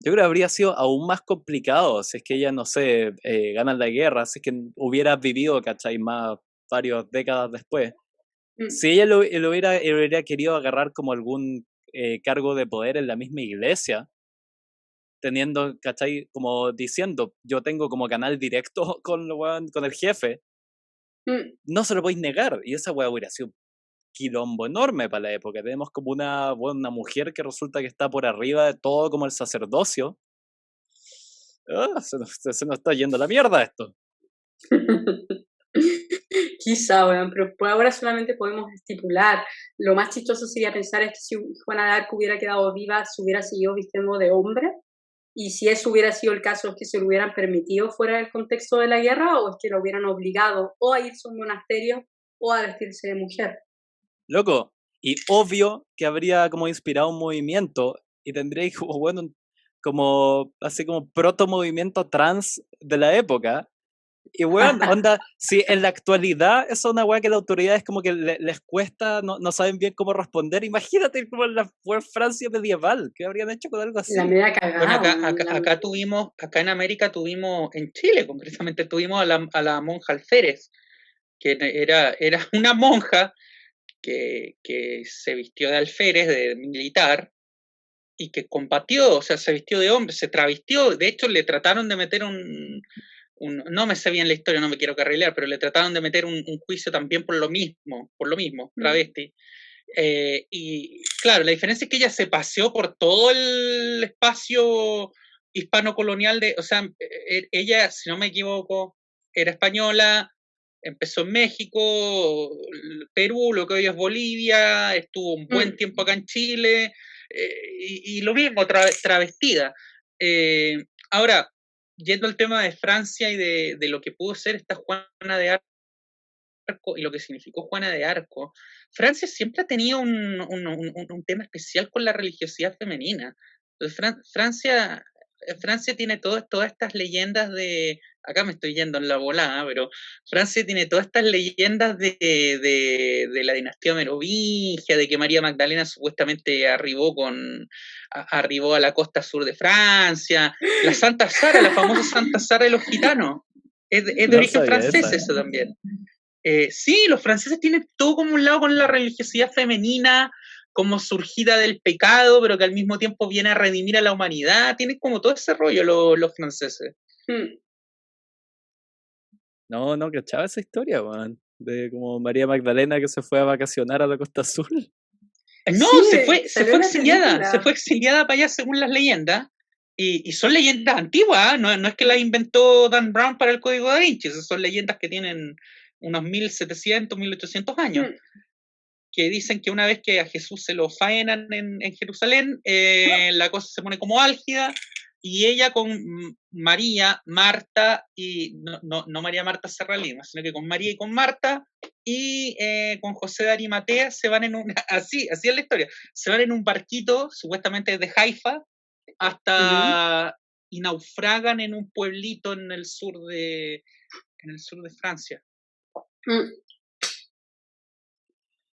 Yo creo que habría sido aún más complicado si es que ella, no sé, ganan la guerra, si es que hubiera vivido, ¿cachai? Más varias décadas después. Si ella lo hubiera querido agarrar como algún cargo de poder en la misma iglesia, teniendo, ¿cachai? Como diciendo, yo tengo como canal directo con el jefe, no se lo podéis negar. Y esa weá hubiera sido un quilombo enorme para la época. Tenemos como una mujer que resulta que está por arriba de todo como el sacerdocio. Se nos está yendo la mierda esto. Quizá, bueno, pero por ahora solamente podemos estipular. Lo más chistoso sería pensar es que si Juana de Arco hubiera quedado viva, se hubiera seguido vistiendo de hombre. Y si eso hubiera sido el caso, ¿es que se lo hubieran permitido fuera del contexto de la guerra o es que lo hubieran obligado o a irse a un monasterio o a vestirse de mujer? Loco, y obvio que habría como inspirado un movimiento y tendréis como, bueno, como así como proto movimiento trans de la época. Y weón, onda, si en la actualidad es una weá que las autoridades como que les cuesta, no saben bien cómo responder, imagínate como en la Francia medieval, ¿qué habrían hecho con algo así? La media Bueno, cagada. acá en América tuvimos, en Chile concretamente, tuvimos a la monja Alférez, que era una monja que se vistió de alférez, de militar, y que combatió, o sea, se vistió de hombre, se travestió, de hecho le trataron de meter no me sé bien la historia, no me quiero carrilear, pero le trataron de meter un juicio también por lo mismo, travesti. Y claro, la diferencia es que ella se paseó por todo el espacio hispano-colonial o sea, ella, si no me equivoco, era española, empezó en México, Perú, lo que hoy es Bolivia, estuvo un buen tiempo acá en Chile, y lo mismo, travestida. Ahora, yendo al tema de Francia y de lo que pudo ser esta Juana de Arco y lo que significó Juana de Arco, Francia siempre ha tenido un tema especial con la religiosidad femenina. Entonces, Francia tiene todas estas leyendas acá me estoy yendo en la volada, pero Francia tiene todas estas leyendas de la dinastía merovingia, de que María Magdalena supuestamente arribó a la costa sur de Francia, la Santa Sara, la famosa Santa Sara de los gitanos, es de origen francés eso también. Sí, los franceses tienen todo como un lado con la religiosidad femenina, como surgida del pecado, pero que al mismo tiempo viene a redimir a la humanidad. Tienen como todo ese rollo los franceses. No cachaba esa historia, weón. De como María Magdalena que se fue a vacacionar a la Costa Azul. No, sí, se fue exiliada para allá según las leyendas. Y son leyendas antiguas, no es que las inventó Dan Brown para el Código Da Vinci, son leyendas que tienen unos 1700, 1800 años, que dicen que una vez que a Jesús se lo faenan en Jerusalén, la cosa se pone como álgida, y ella con María, Marta, y no María Marta Serralima, sino que con María y con Marta, y con José de Arimatea se van así es la historia, se van en un barquito, supuestamente desde Haifa, hasta y naufragan en un pueblito en el sur de Francia.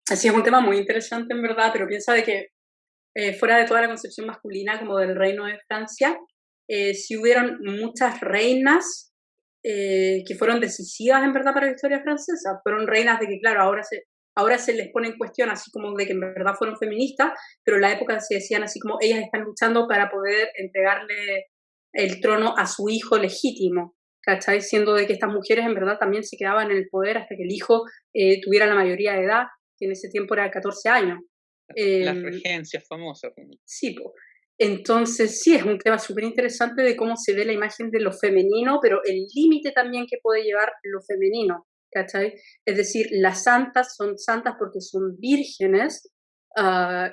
Así es un tema muy interesante en verdad, pero piensa de que fuera de toda la concepción masculina como del reino de Francia, sí hubieron muchas reinas que fueron decisivas en verdad para la historia francesa. Fueron reinas de que, claro, ahora se les pone en cuestión así como de que en verdad fueron feministas, pero en la época se decían así como ellas están luchando para poder entregarle el trono a su hijo legítimo, ¿cachai? Siendo de que estas mujeres en verdad también se quedaban en el poder hasta que el hijo tuviera la mayoría de edad, que en ese tiempo era 14 años. Las regencias famosas. Sí, pues. Entonces, sí, es un tema súper interesante de cómo se ve la imagen de lo femenino, pero el límite también que puede llevar lo femenino, ¿cachai? Es decir, las santas son santas porque son vírgenes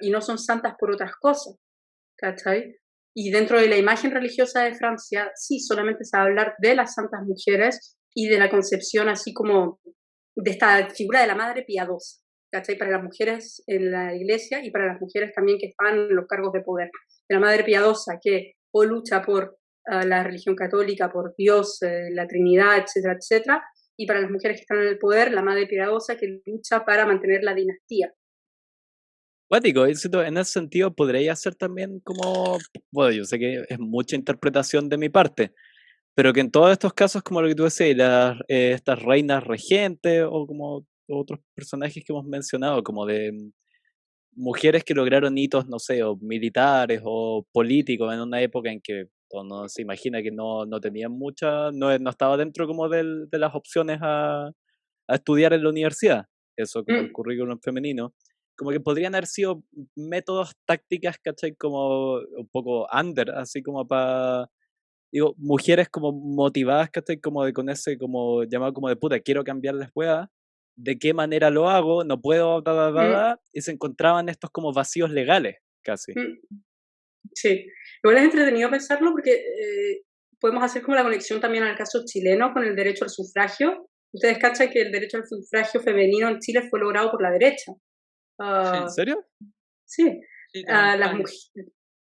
y no son santas por otras cosas, ¿cachai? Y dentro de la imagen religiosa de Francia, sí, solamente se va a hablar de las santas mujeres y de la concepción así como de esta figura de la madre piadosa, ¿cachai? Para las mujeres en la iglesia y para las mujeres también que están en los cargos de poder. De la madre piadosa que o lucha por la religión católica, por Dios, la Trinidad, etcétera, etcétera, y para las mujeres que están en el poder, la madre piadosa que lucha para mantener la dinastía. Cuático, en ese sentido podría ser también como, bueno, yo sé que es mucha interpretación de mi parte, pero que en todos estos casos, como lo que tú decías, estas reinas regentes o como otros personajes que hemos mencionado, como de mujeres que lograron hitos, no sé, o militares o políticos en una época en que uno se imagina que no tenían no estaba dentro como de las opciones a estudiar en la universidad, eso como el currículum femenino, como que podrían haber sido métodos, tácticas, ¿cachai? Como un poco under, así como para, digo, mujeres como motivadas, ¿cachai? Como con ese, como llamado como de puta, quiero cambiar la escuela, ¿de qué manera lo hago? No puedo, y se encontraban estos como vacíos legales, casi. Sí, igual es entretenido pensarlo porque podemos hacer como la conexión también al caso chileno con el derecho al sufragio. Ustedes cachan que el derecho al sufragio femenino en Chile fue logrado por la derecha. ¿En serio? Sí, las mujeres.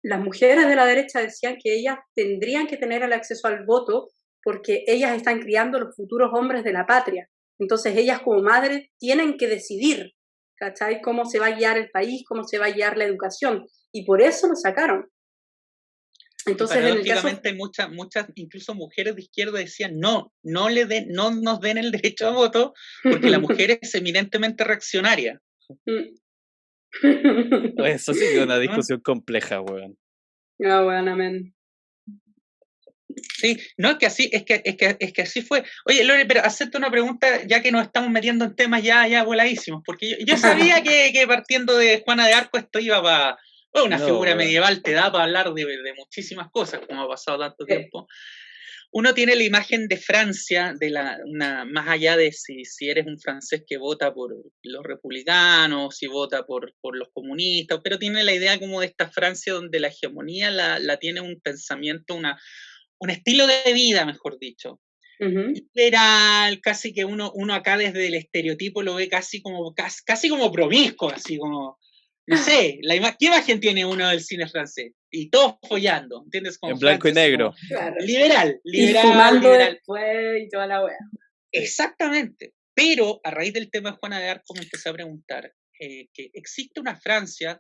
las mujeres de la derecha decían que ellas tendrían que tener el acceso al voto porque ellas están criando los futuros hombres de la patria. Entonces ellas como madres tienen que decidir, ¿cachai? Cómo se va a guiar el país, cómo se va a guiar la educación. Y por eso lo sacaron. Entonces, en el caso... Paradójicamente, muchas, incluso mujeres de izquierda decían no nos den el derecho a voto porque la mujer es eminentemente reaccionaria. Eso sí que es una discusión compleja, weón. No, bueno, amén. Sí, no, es que así fue. Oye, Lore, pero hacerte una pregunta, ya que nos estamos metiendo en temas ya voladísimos, porque yo sabía que partiendo de Juana de Arco esto iba para una figura medieval, te da para hablar de muchísimas cosas, como ha pasado tanto tiempo. Uno tiene la imagen de Francia, más allá de si eres un francés que vota por los republicanos, si vota por los comunistas, pero tiene la idea como de esta Francia donde la hegemonía la tiene un pensamiento, un estilo de vida, mejor dicho. Liberal, casi que uno acá desde el estereotipo lo ve casi como promiscuo, así como, no sé, ¿qué imagen tiene uno del cine francés? Y todos follando, ¿entiendes? Como en blanco Francia, y negro. Claro. Liberal. Y fumando después y toda la wea. Exactamente. Pero a raíz del tema de Juana de Arco me empecé a preguntar que existe una Francia.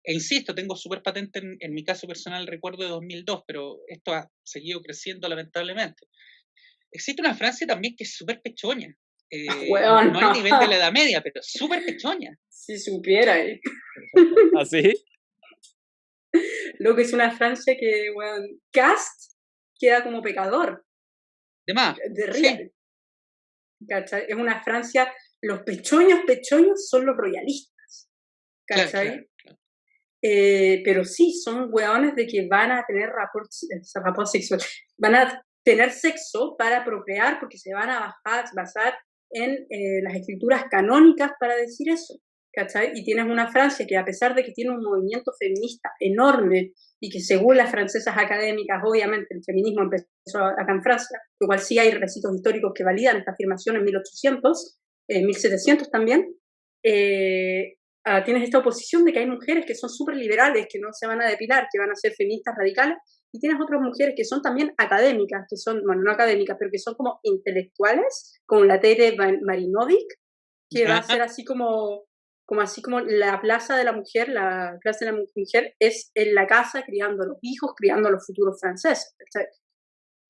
E insisto, tengo súper patente en mi caso personal el recuerdo de 2002, pero esto ha seguido creciendo lamentablemente. Existe una Francia también que es súper pechoña. Bueno. No al nivel de la Edad Media, pero súper pechoña. Si supiera. ¿Así? Lo que es una Francia que, bueno, Cast queda como pecador. De más. De real. ¿Cachai? Es una Francia, los pechoños son los royalistas. ¿Cachai? Claro. Pero sí, son hueones de que van a tener rapport sexual, van a tener sexo para procrear porque se van a basar en las escrituras canónicas para decir eso, ¿cachai? Y tienes una Francia que a pesar de que tiene un movimiento feminista enorme y que según las francesas académicas, obviamente el feminismo empezó acá en Francia, lo cual sí hay recitos históricos que validan esta afirmación en 1800, 1700 también, tienes esta oposición de que hay mujeres que son súper liberales, que no se van a depilar, que van a ser feministas radicales, y tienes otras mujeres que son también académicas, que son, bueno, no académicas, pero que son como intelectuales, como la Tere Marinovic, que va a ser así como la plaza de la mujer, la plaza de la mujer es en la casa criando a los hijos, criando a los futuros franceses.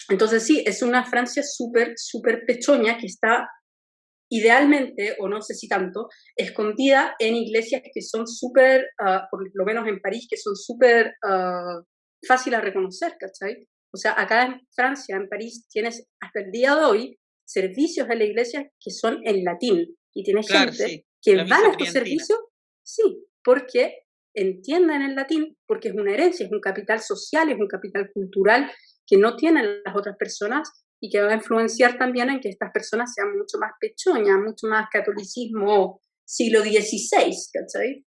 Entonces sí, es una Francia súper, súper pechoña que está idealmente, o no sé si tanto, escondida en iglesias que son súper, por lo menos en París, que son súper fáciles a reconocer, ¿cachai? O sea, acá en Francia, en París, tienes hasta el día de hoy servicios en la iglesia que son en latín, y tienes gente que van a estos servicios, sí, porque entienden el latín, porque es una herencia, es un capital social, es un capital cultural que no tienen las otras personas, y que va a influenciar también en que estas personas sean mucho más pechoñas, mucho más catolicismo siglo XVI, ¿cachai?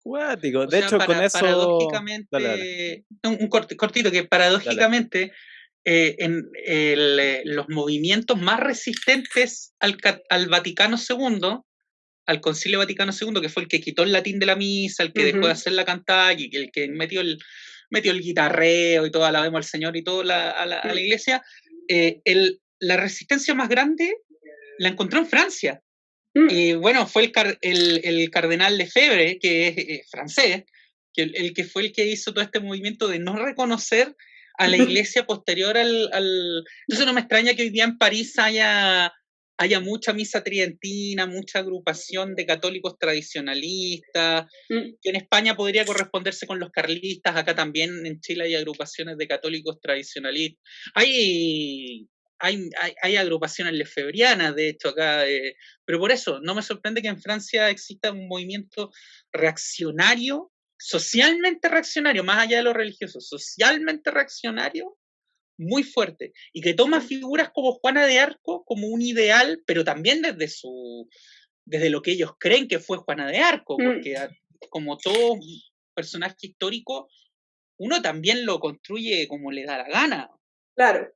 Cuático. De hecho, con eso... Paradójicamente, dale. Un cortito, que paradójicamente los movimientos más resistentes al Vaticano II, al Concilio Vaticano II, que fue el que quitó el latín de la misa, el que dejó de hacer la cantata, y el que metió el guitarreo y todo, alabemos al Señor y todo a la iglesia, la resistencia más grande la encontró en Francia. Y bueno, fue el cardenal Lefebvre, que es francés, que el que fue el que hizo todo este movimiento de no reconocer a la iglesia posterior al... Entonces no me extraña que hoy día en París haya mucha misa tridentina, mucha agrupación de católicos tradicionalistas, que en España podría corresponderse con los carlistas, acá también en Chile hay agrupaciones de católicos tradicionalistas. Hay agrupaciones lefebrianas, de hecho, acá, pero por eso no me sorprende que en Francia exista un movimiento reaccionario, socialmente reaccionario, más allá de lo religioso, socialmente reaccionario, muy fuerte, y que toma figuras como Juana de Arco como un ideal, pero también desde lo que ellos creen que fue Juana de Arco, porque como todo personaje histórico, uno también lo construye como le da la gana. Claro.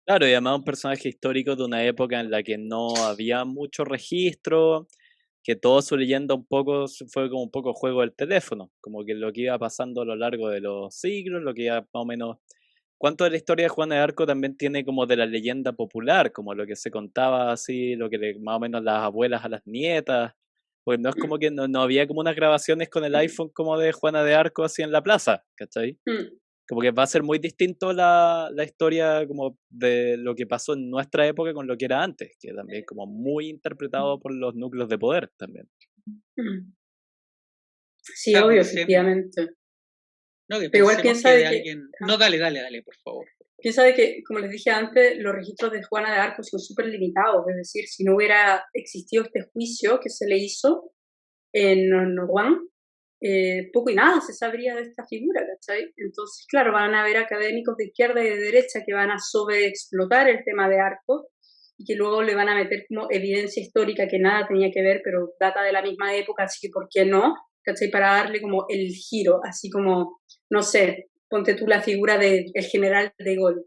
Claro, y además un personaje histórico de una época en la que no había mucho registro, que toda su leyenda un poco fue como un poco juego del teléfono, como que lo que iba pasando a lo largo de los siglos, lo que iba más o menos. ¿Cuánto de la historia de Juana de Arco también tiene como de la leyenda popular, como lo que se contaba así, lo que más o menos las abuelas a las nietas? Pues no es como que no había como unas grabaciones con el iPhone como de Juana de Arco así en la plaza, ¿cachai? Como que va a ser muy distinto la historia como de lo que pasó en nuestra época con lo que era antes, que también como muy interpretado por los núcleos de poder también. Sí, claro, obvio, efectivamente. No, que pero igual piensa de que... alguien... No, dale, por favor. Piensa de que, como les dije antes, los registros de Juana de Arco son súper limitados, es decir, si no hubiera existido este juicio que se le hizo en Rouen, poco y nada se sabría de esta figura, ¿cachai? Entonces, claro, van a haber académicos de izquierda y de derecha que van a sobreexplotar el tema de Arco y que luego le van a meter como evidencia histórica que nada tenía que ver, pero data de la misma época, así que ¿por qué no? ¿Cachai? Para darle como el giro, así como, no sé, ponte tú la figura del general de Gaulle.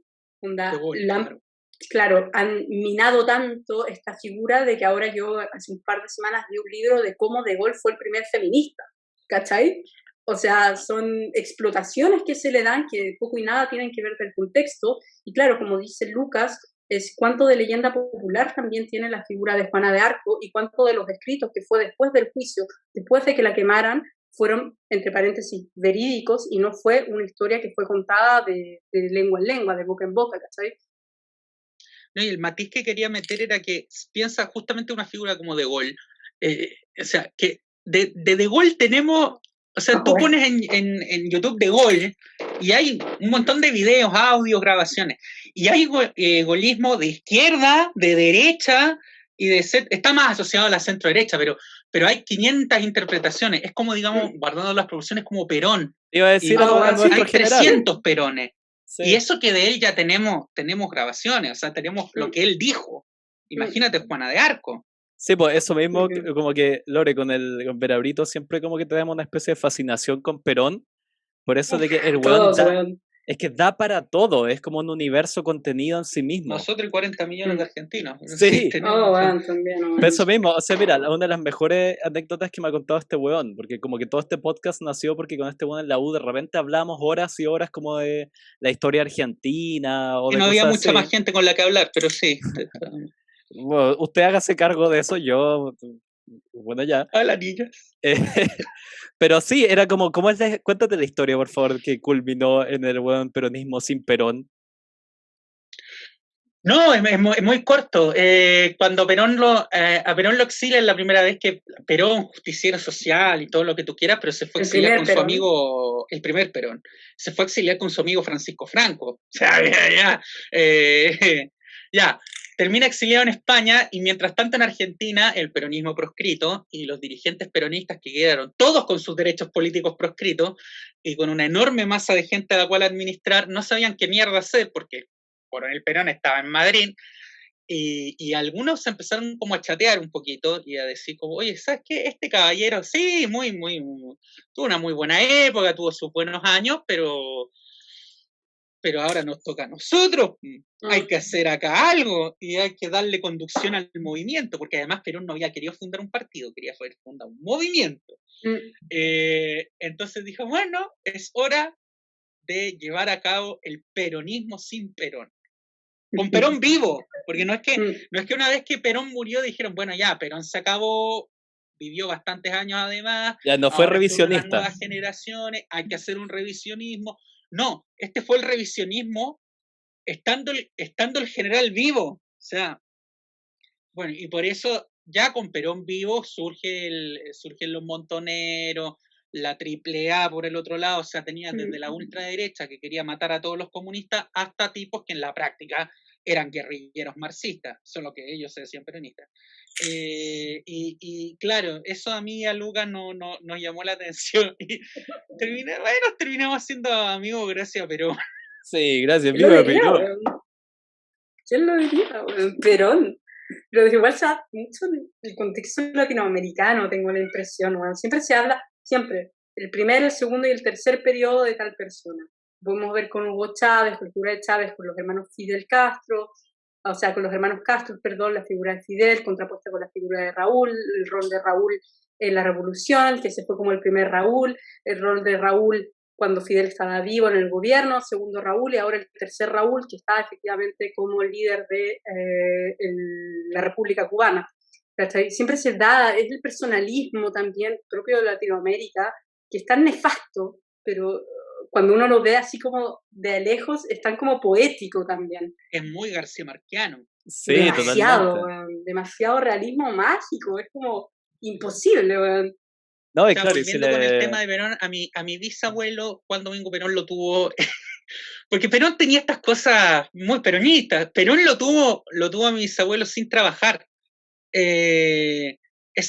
Claro, han minado tanto esta figura de que ahora yo hace un par de semanas vi un libro de cómo de Gaulle fue el primer feminista, ¿cachai? O sea, son explotaciones que se le dan que poco y nada tienen que ver del contexto. Y claro, como dice Lucas, es cuánto de leyenda popular también tiene la figura de Juana de Arco y cuánto de los escritos que fue después del juicio, después de que la quemaran, fueron, entre paréntesis, verídicos y no fue una historia que fue contada de lengua en lengua, de boca en boca, ¿cachai? No, y el matiz que quería meter era que piensa justamente una figura como de Gaulle. O sea, que de Gaulle tenemos... O sea, tú pones en YouTube de Gaulle y hay un montón de videos, audios, grabaciones. Y hay gaullismo de izquierda, de derecha, y está más asociado a la centro-derecha, pero hay 500 interpretaciones. Es como, digamos, guardando las proporciones, como Perón. Iba a decir a nuestro hay 300 Perones. Sí. Y eso que de él ya tenemos grabaciones, o sea, tenemos lo que él dijo. Imagínate Juana de Arco. Sí, pues eso mismo, como que Lore, con Verabrito siempre como que tenemos una especie de fascinación con Perón, por eso de que el weón es que da para todo, es como un universo contenido en sí mismo. Nosotros y 40 millones de argentinos. Sí. También. Pero eso mismo, o sea, mira, una de las mejores anécdotas que me ha contado este weón, porque como que todo este podcast nació porque con este weón en la U de repente hablamos horas y horas como de la historia argentina o y de no había mucha así. Más gente con la que hablar, pero sí. Bueno, usted hágase cargo de eso, yo, bueno, ya. Hola, niñas. Pero sí, era como, cuéntate la historia, por favor, que culminó en el buen peronismo sin Perón. No, es muy corto. Cuando a Perón lo exilian la primera vez que Perón, justiciero social y todo lo que tú quieras, pero se fue a exiliar con su amigo, el primer Perón, se fue a exiliar con su amigo Francisco Franco. O sea, ya. Termina exiliado en España y mientras tanto en Argentina el peronismo proscrito y los dirigentes peronistas que quedaron todos con sus derechos políticos proscritos y con una enorme masa de gente a la cual administrar, no sabían qué mierda hacer porque Coronel Perón estaba en Madrid y algunos se empezaron como a chatear un poquito y a decir como, oye, ¿sabes qué? Este caballero, sí, tuvo una muy buena época, tuvo sus buenos años, pero ahora nos toca a nosotros, hay que hacer acá algo y hay que darle conducción al movimiento, porque además Perón no había querido fundar un partido, quería fundar un movimiento. Entonces dijo, bueno, es hora de llevar a cabo el peronismo sin Perón. Con Perón vivo, porque no es que una vez que Perón murió dijeron, bueno, ya, Perón se acabó, vivió bastantes años además. Ya no fue revisionista. Las nuevas generaciones, hay que hacer un revisionismo. No, este fue el revisionismo estando el general vivo. O sea, bueno, y por eso ya con Perón vivo surgen los montoneros, la AAA por el otro lado, o sea, tenía desde la ultraderecha que quería matar a todos los comunistas hasta tipos que en la práctica eran guerrilleros marxistas, solo que ellos se decían peronistas. Y claro, eso a mí y a Lucas nos llamó la atención y terminamos siendo amigos gracias a Perón. Sí, gracias, viva Perón. ¿Quién lo diría? Perón. Pero igual se habla mucho en el contexto latinoamericano, tengo la impresión, bueno, siempre se habla, el primer, el segundo y el tercer periodo de tal persona. Podemos ver con Hugo Chávez, con el figura de Chávez, con los hermanos Fidel Castro, o sea, con los hermanos Castro, perdón, la figura de Fidel contrapuesta con la figura de Raúl, el rol de Raúl en la revolución, que ese fue como el primer Raúl, el rol de Raúl cuando Fidel estaba vivo en el gobierno, segundo Raúl, y ahora el tercer Raúl, que está efectivamente como líder de la República Cubana. ¿Cachai? Siempre se da, es el personalismo también propio de Latinoamérica, que es tan nefasto, pero cuando uno lo ve así como de lejos, es tan como poético también. Es muy García Marquiano. Sí, Demasiado, totalmente. weón, demasiado realismo mágico, es como imposible, weón. No, O y sea, claro, y si volviendo con el le... tema de Perón, a mi bisabuelo, Juan Domingo Perón lo tuvo, porque Perón tenía estas cosas muy peronistas. Perón lo tuvo a mi bisabuelo sin trabajar. Ese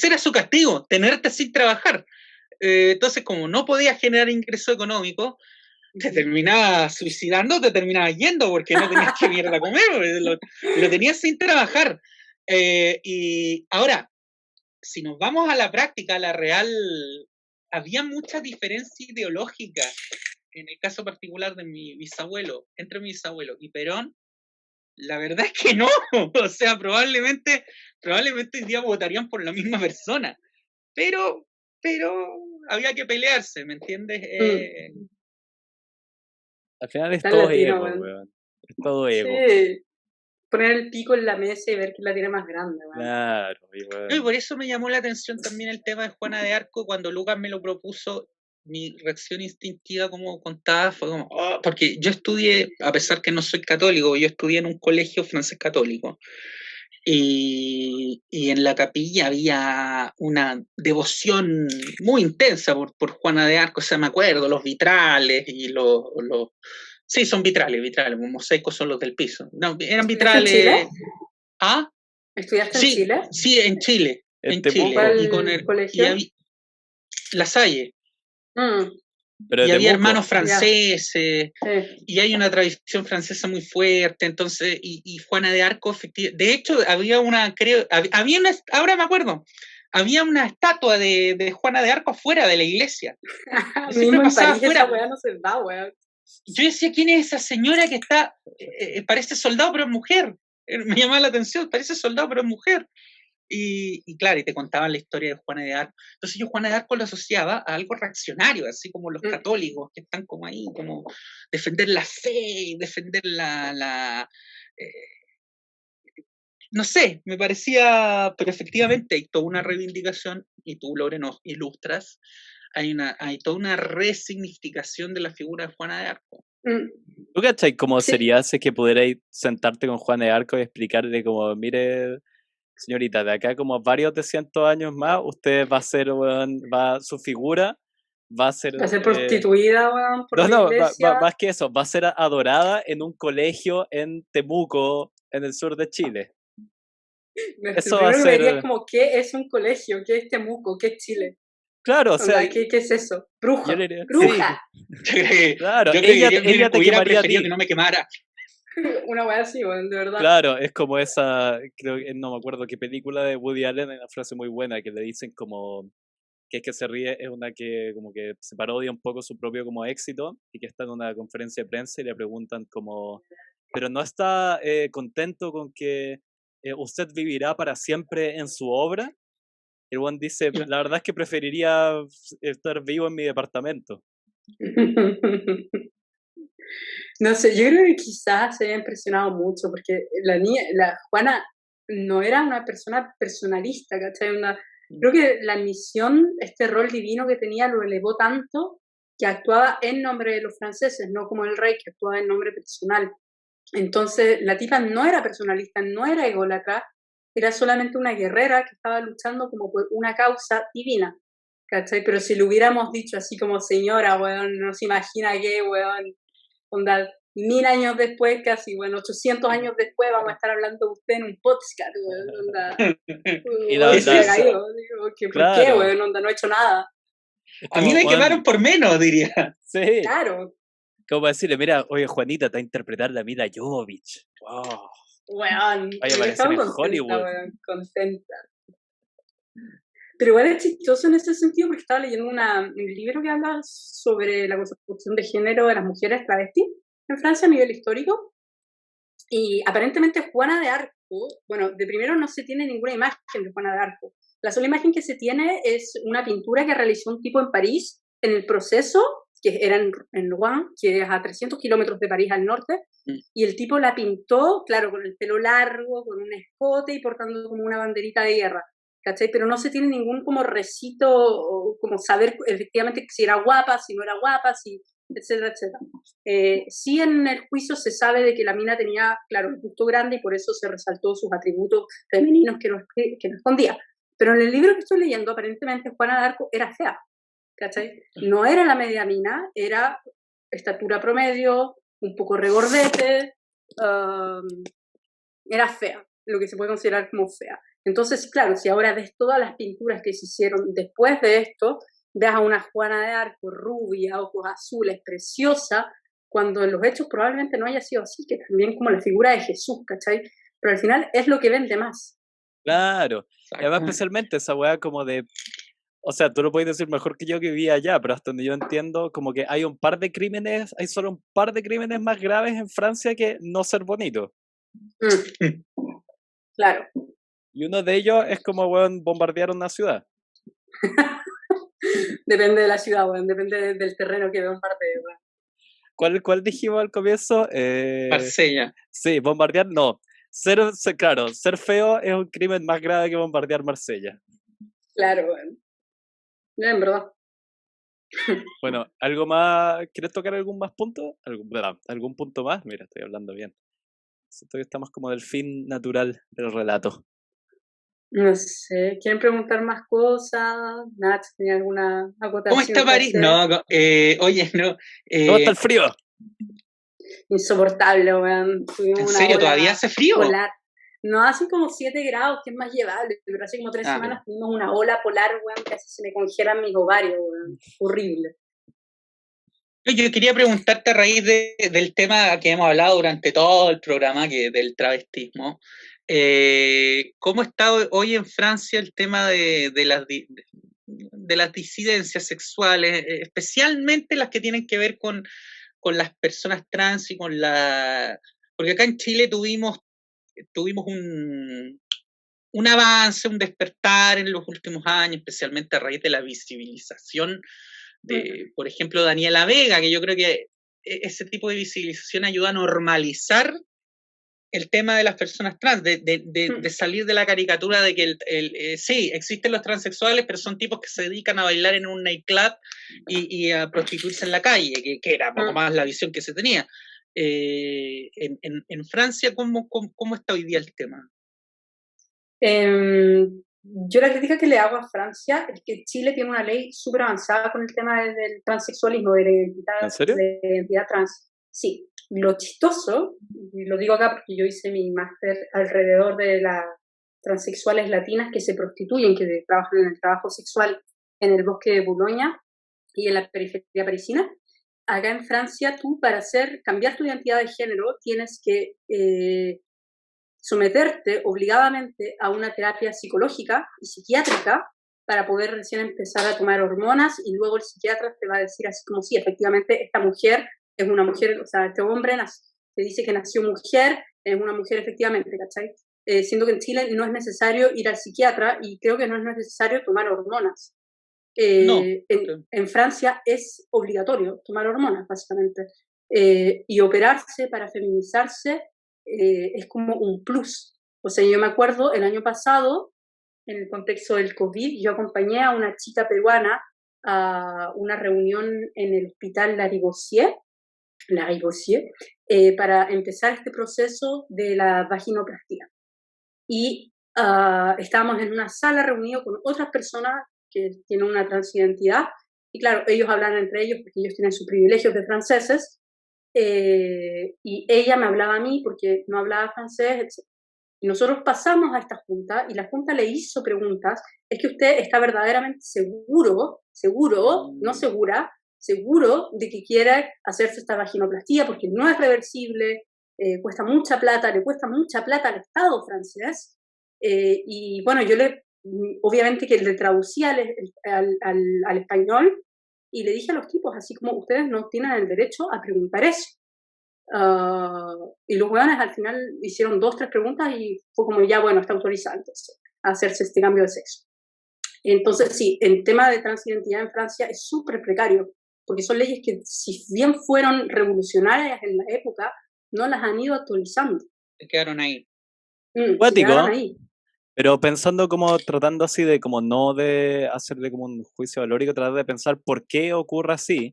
era su castigo, tenerte sin trabajar. Entonces, como no podía generar ingreso económico, te terminaba suicidando, te terminaba yendo porque no tenías que mierda a comer, lo tenías sin trabajar. Y ahora, si nos vamos a la práctica, a la real, había mucha diferencia ideológica en el caso particular de mi bisabuelo, entre mi bisabuelo y Perón. La verdad es que no, o sea, probablemente hoy día votarían por la misma persona, pero había que pelearse, ¿me entiendes? Al final es Tan todo latino, ego, weón. weón. Es todo ego. Sí, poner el pico en la mesa y ver quién la tiene más grande, weón. Claro, y No, y weón. por eso me llamó la atención también el tema de Juana de Arco. Cuando Lucas me lo propuso, mi reacción instintiva, como contaba, fue como, "Oh", porque yo estudié, a pesar que no soy católico, yo estudié en un colegio francés católico. Y en la capilla había una devoción muy intensa por Juana de Arco. O sea, me acuerdo, los vitrales y sí, son vitrales, los mosaicos son los del piso. No, eran ¿Estudiaste en vitrales. Chile? ¿Ah? ¿Estudiaste en Sí, Chile? sí, en Chile. En En Chile. Temuco, Y con ¿Cuál y colegio? La Salle. pero Y de había Temuco. hermanos Ya, franceses, sí. y hay una tradición francesa muy fuerte, entonces, y Juana de Arco, de hecho, había una, creo, había una, ahora me acuerdo, había una estatua de Juana de Arco afuera de la iglesia. Yo siempre Mismo en pasaba París esa afuera. weá no se da, weón. Yo decía, ¿quién es esa señora que está, parece soldado pero es mujer? Me llamaba la atención, parece soldado pero es mujer. Y claro, y te contaban la historia de Juana de Arco. Entonces yo Juana de Arco lo asociaba a algo reaccionario, así como los católicos que están como ahí, como defender la fe, defender no sé, me parecía, pero efectivamente hay toda una reivindicación, y tú, Lore, nos ilustras, hay toda una resignificación de la figura de Juana de Arco. ¿Tú cachai cómo Sí. sería si es que pudierais sentarte con Juan de Arco y explicarle como, mire, señorita, de acá como varios de cientos años más, usted va a ser, weón, su figura va a ser, Va a ser prostituida, weón, por no, la no, iglesia. más que eso, va a ser adorada en un colegio en Temuco, en el sur de Chile. Lo Eso va a primero que me diría es ser, como, ¿qué es un colegio? ¿Qué es Temuco? ¿Qué es Chile? claro, o sea, Onda, ¿qué es eso? yo Bruja. le diría, sí, ¡Bruja! claro, Yo creo que ella te hubiera quemaría a preferido ti. que no me quemara. Una weá así, weón, de verdad. Claro, es como esa, creo que no me acuerdo qué película de Woody Allen, hay una frase muy buena que le dicen como que es que se ríe, es una que como que se parodia un poco su propio como éxito y que está en una conferencia de prensa y le preguntan como, pero no está contento con que usted vivirá para siempre en su obra. El buen dice, la verdad es que preferiría estar vivo en mi departamento. No sé, yo creo que quizás se haya impresionado mucho porque la Juana no era una persona personalista, ¿cachai? Creo que la misión, este rol divino que tenía lo elevó tanto que actuaba en nombre de los franceses, no como el rey que actuaba en nombre personal. Entonces, la tipa no era personalista, no era ególatra, era solamente una guerrera que estaba luchando como por una causa divina, ¿cachai? Pero si le hubiéramos dicho así como señora, weón, no se imagina qué, weón, onda, 1000 años después, casi, bueno, 800 años después vamos a estar hablando de usted en un podcast, weón, onda, Y hoy se ha Eso. caído, digo, ¿por qué, claro, weón, onda, no he hecho nada? es A mí como, me weón, quemaron por menos, diría. sí, Claro, como decirle, mira, oye Juanita, te va a interpretar la Mila Jovovich. Wow, weón, vaya a yo aparecer estaba en contenta, Hollywood. weón, contenta. Pero igual es chistoso en ese sentido porque estaba leyendo un libro que habla sobre la construcción de género de las mujeres travestis en Francia a nivel histórico. Y aparentemente Juana de Arco, bueno, de primero no se tiene ninguna imagen de Juana de Arco. La sola imagen que se tiene es una pintura que realizó un tipo en París en el proceso, que era en Rouen, que es a 300 kilómetros de París al norte, y el tipo la pintó, claro, con el pelo largo, con un escote y portando como una banderita de guerra, ¿cachai? Pero no se tiene ningún como recito, o como saber efectivamente si era guapa, si no era guapa, si, etcétera, etcétera. Sí, en el juicio se sabe de que la mina tenía, claro, un busto grande y por eso se resaltó sus atributos femeninos que no escondía. Pero en el libro que estoy leyendo, aparentemente Juana de Arco era fea, ¿cachai? No era la media mina, era estatura promedio, un poco regordete, era fea, lo que se puede considerar como fea. Entonces, claro, si ahora ves todas las pinturas que se hicieron después de esto, ves a una Juana de Arco rubia, ojos azules, preciosa, cuando en los hechos probablemente no haya sido así, que también como la figura de Jesús, ¿cachai? Pero al final es lo que vende más. Claro, y además especialmente esa weá como de, o sea, tú lo puedes decir mejor que yo que vivía allá, pero hasta donde yo entiendo, como que hay un par de crímenes, hay solo un par de crímenes más graves en Francia que no ser bonito. Claro. Y uno de ellos es como, weón, bombardear una ciudad. Depende de la ciudad, weón, depende del terreno que bombardee, weón. ¿Cuál dijimos al comienzo? Marsella. Sí, bombardear no. Claro, ser feo es un crimen más grave que bombardear Marsella. Claro, weón. En verdad. Bueno, ¿algo más? ¿Quieres tocar algún más punto? ¿Algún punto más? Mira, estoy hablando bien. Siento que estamos como del fin natural del relato. No sé, ¿quieren preguntar más cosas? Nat, ¿tiene alguna acotación? ¿Cómo está París? No, oye, no. ¿Cómo está el frío? Insoportable, weón. ¿En serio? ¿Todavía hace frío? Polar. No, hace como 7 grados, que es más llevable, pero hace como 3 semanas tuvimos una ola polar, weón, que así se me congelan mis ovarios, weón. Horrible. Yo quería preguntarte a raíz del tema que hemos hablado durante todo el programa, del travestismo. ¿Cómo está hoy en Francia el tema de las disidencias sexuales, especialmente las que tienen que ver con las personas trans y con porque acá en Chile tuvimos un avance, un despertar en los últimos años, especialmente a raíz de la visibilización de, por ejemplo, Daniela Vega, que yo creo que ese tipo de visibilización ayuda a normalizar el tema de las personas trans, de salir de la caricatura de que sí, existen los transexuales, pero son tipos que se dedican a bailar en un nightclub y a prostituirse en la calle, que era poco más la visión que se tenía. En Francia, ¿cómo está hoy día el tema? Yo la crítica que le hago a Francia es que Chile tiene una ley súper avanzada con el tema del transexualismo, de la identidad, ¿En serio? de la identidad trans. Sí, lo chistoso, y lo digo acá porque yo hice mi máster alrededor de las transexuales latinas que se prostituyen, que trabajan en el trabajo sexual en el bosque de Boulogne y en la periferia parisina. Acá en Francia, tú para cambiar tu identidad de género tienes que someterte obligadamente a una terapia psicológica y psiquiátrica para poder recién empezar a tomar hormonas, y luego el psiquiatra te va a decir así como, sí, efectivamente, esta mujer es una mujer, o sea, este hombre te dice que nació mujer, es una mujer efectivamente, ¿cachai? Siendo que en Chile no es necesario ir al psiquiatra y creo que no es necesario tomar hormonas. No. En Francia es obligatorio tomar hormonas, básicamente. Y operarse para feminizarse es como un plus. O sea, yo me acuerdo el año pasado, en el contexto del COVID, yo acompañé a una chica peruana a una reunión en el hospital Lariboisière, para empezar este proceso de la vaginoplastia. Y estábamos en una sala reunidos con otras personas que tienen una transidentidad, y claro, ellos hablan entre ellos porque ellos tienen sus privilegios de franceses, y ella me hablaba a mí porque no hablaba francés, etc. Y nosotros pasamos a esta junta y la junta le hizo preguntas. ¿Es que usted está verdaderamente seguro, no segura, seguro de que quiere hacerse esta vaginoplastia porque no es reversible, cuesta mucha plata, le cuesta mucha plata al Estado francés? Y bueno, yo obviamente que le traducía al español y le dije a los tipos así como, ustedes no tienen el derecho a preguntar eso. Y los hueones al final hicieron 2, 3 preguntas y fue como, ya bueno, está autorizado entonces a hacerse este cambio de sexo. Entonces sí, el tema de transidentidad en Francia es súper precario, porque son leyes que si bien fueron revolucionarias en la época, no las han ido actualizando. Se quedaron ahí. Se Cuático, quedaron ahí. pero pensando como, tratando así de como no de hacerle como un juicio valórico, tratar de pensar por qué ocurre así,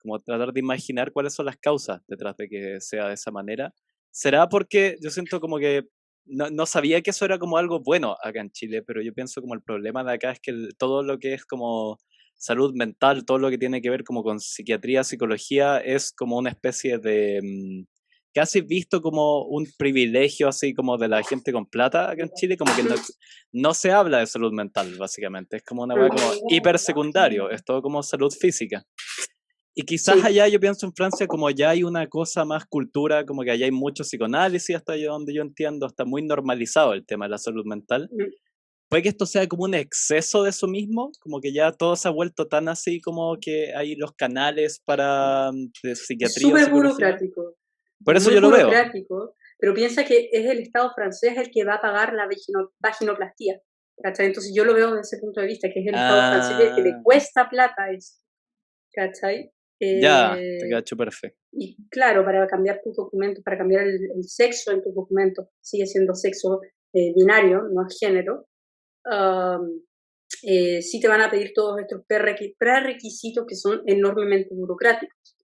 como tratar de imaginar cuáles son las causas detrás de que sea de esa manera. ¿Será porque yo siento como que no sabía que eso era como algo bueno acá en Chile, pero yo pienso como el problema de acá es que todo lo que es como salud mental, todo lo que tiene que ver como con psiquiatría, psicología, es como una especie de casi visto como un privilegio así como de la gente con plata acá en Chile, como que no se habla de salud mental, básicamente. Es como una weá como hiper secundario, es todo como salud física. Y quizás Sí. allá yo pienso en Francia como ya hay una cosa más cultura, como que allá hay mucho psicoanálisis, hasta allá donde yo entiendo, está muy normalizado el tema de la salud mental. Puede que esto sea como un exceso de eso mismo, como que ya todo se ha vuelto tan así como que hay los canales para de Es psiquiatría o súper psicología. burocrático, Por es eso muy yo lo veo. burocrático, pero piensa que es el Estado francés el que va a pagar la vaginoplastía, ¿cachai? Entonces yo lo veo desde ese punto de vista, que es el Estado francés el que le Ah, cuesta plata eso, ¿cachai? ya, te cacho perfecto. Y claro, para cambiar tus documentos, para cambiar el sexo en tus documentos, sigue siendo sexo binario, no es género. Sí te van a pedir todos estos prerequisitos que son enormemente burocráticos.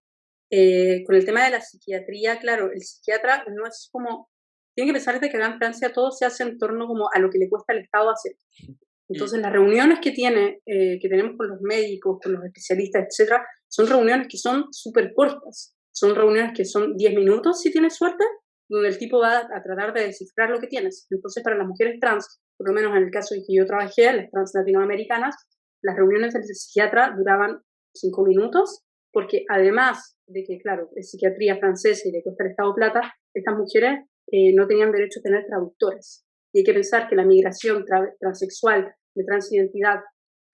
Con el tema de la psiquiatría, claro, el psiquiatra no es como, tienen que pensar de que acá en Francia todo se hace en torno como a lo que le cuesta al Estado hacer. Entonces las reuniones que tenemos con los médicos, con los especialistas, etcétera, son reuniones que son súper cortas. Son reuniones que son 10 minutos, si tienes suerte, donde el tipo va a tratar de descifrar lo que tienes. Entonces, para las mujeres trans, por lo menos en el caso de que yo trabajé, las trans latinoamericanas, las reuniones del psiquiatra duraban 5 minutos, porque además de que, claro, es psiquiatría francesa y le cuesta el Estado plata, estas mujeres no tenían derecho a tener traductores. Y hay que pensar que la migración transexual de transidentidad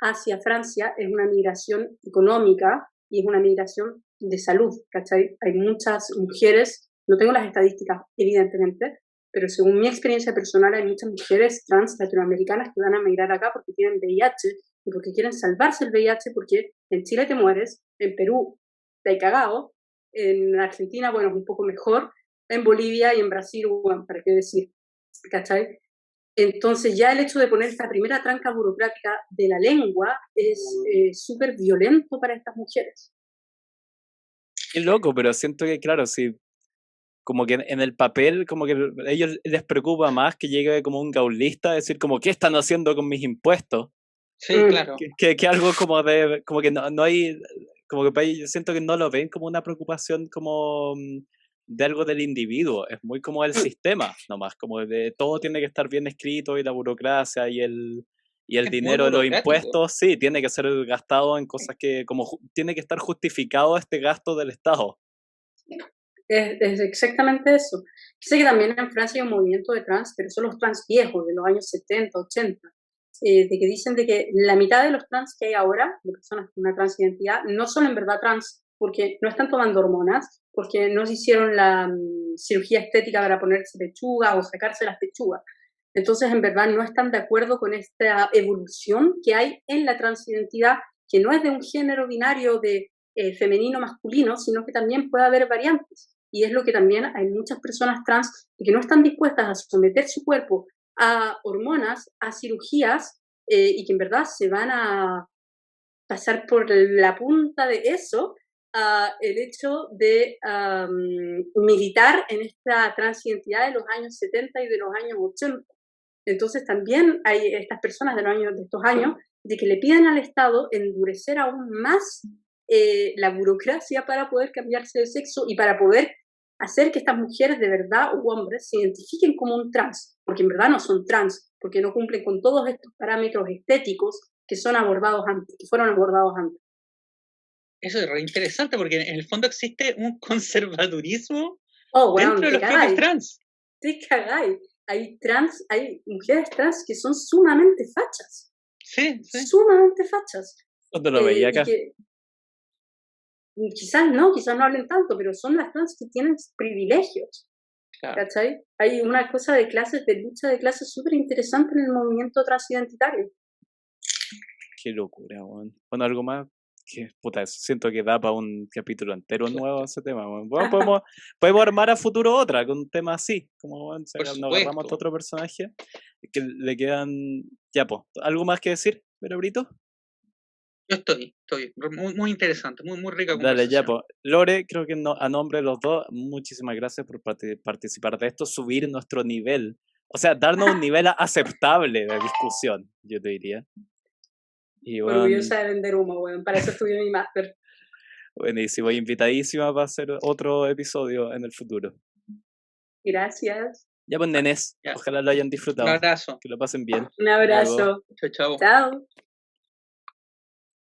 hacia Francia es una migración económica y es una migración de salud, ¿cachai? Hay muchas mujeres, no tengo las estadísticas evidentemente, pero según mi experiencia personal hay muchas mujeres trans latinoamericanas que van a migrar acá porque tienen VIH y porque quieren salvarse el VIH, porque en Chile te mueres, en Perú te hay cagado, en Argentina, bueno, un poco mejor, en Bolivia y en Brasil, bueno, para qué decir, ¿cachai? Entonces ya el hecho de poner esta primera tranca burocrática de la lengua es súper violento para estas mujeres. Qué loco, pero siento que, claro, sí, como que en el papel, como que a ellos les preocupa más que llegue como un gaulista a decir como, ¿qué están haciendo con mis impuestos? Sí, claro. Que algo como de, como que no hay, como que para ellos yo siento que no lo ven como una preocupación como de algo del individuo, es muy como el sistema nomás, como de todo tiene que estar bien escrito y la burocracia y el Es muy dinero de los burocrático. impuestos, sí, tiene que ser gastado en cosas que, como tiene que estar justificado este gasto del Estado. Es exactamente eso. Sé que también en Francia hay un movimiento de trans, pero son los trans viejos, de los años 70, 80, de que dicen de que la mitad de los trans que hay ahora, de personas con una transidentidad, no son en verdad trans, porque no están tomando hormonas, porque no se hicieron la cirugía estética para ponerse pechuga o sacarse las pechugas. Entonces, en verdad, no están de acuerdo con esta evolución que hay en la transidentidad, que no es de un género binario de femenino-masculino, sino que también puede haber variantes. Y es lo que también hay muchas personas trans que no están dispuestas a someter su cuerpo a hormonas, a cirugías, y que en verdad se van a pasar por la punta de eso el hecho de militar en esta transidentidad de los años 70 y de los años 80. Entonces también hay estas personas de estos años de que le piden al Estado endurecer aún más la burocracia para poder cambiarse de sexo y para poder hacer que estas mujeres de verdad o hombres se identifiquen como un trans, porque en verdad no son trans, porque no cumplen con todos estos parámetros estéticos que son abordados antes, que fueron abordados antes. Eso es re interesante porque en el fondo existe un conservadurismo bueno, dentro de los propios trans. Te cagáis. Hay mujeres trans que son sumamente fachas. Sí, sí. Sumamente fachas. ¿Dónde lo veía acá? quizás no hablen tanto, pero son las trans que tienen privilegios, Claro. ¿cachai? Hay una cosa de clases, de lucha de clases súper interesante en el movimiento transidentitario. Qué locura, weón. Bueno, algo más que, puta, siento que da para un capítulo entero nuevo ese tema, weón. Bueno, podemos armar a futuro otra con un tema así, como, weón, Por nos agarramos a supuesto. otro personaje que le quedan, ya, pues, ¿algo más que decir, Brito? Yo estoy muy, muy interesante, muy, muy rica Dale, ya, conversación. pues. Lore, creo que a nombre de los dos, muchísimas gracias por participar de esto, subir nuestro nivel, o sea, darnos un nivel aceptable de discusión, yo te diría. Y bueno, Orgullosa de vender humo, weón. Para eso estudié mi máster. buenísimo, invitadísima para hacer otro episodio en el futuro. Gracias. Ya pues, nenes, Ya. ojalá lo hayan Un disfrutado, abrazo. que lo pasen bien. Un abrazo. Chao, chao. Chao.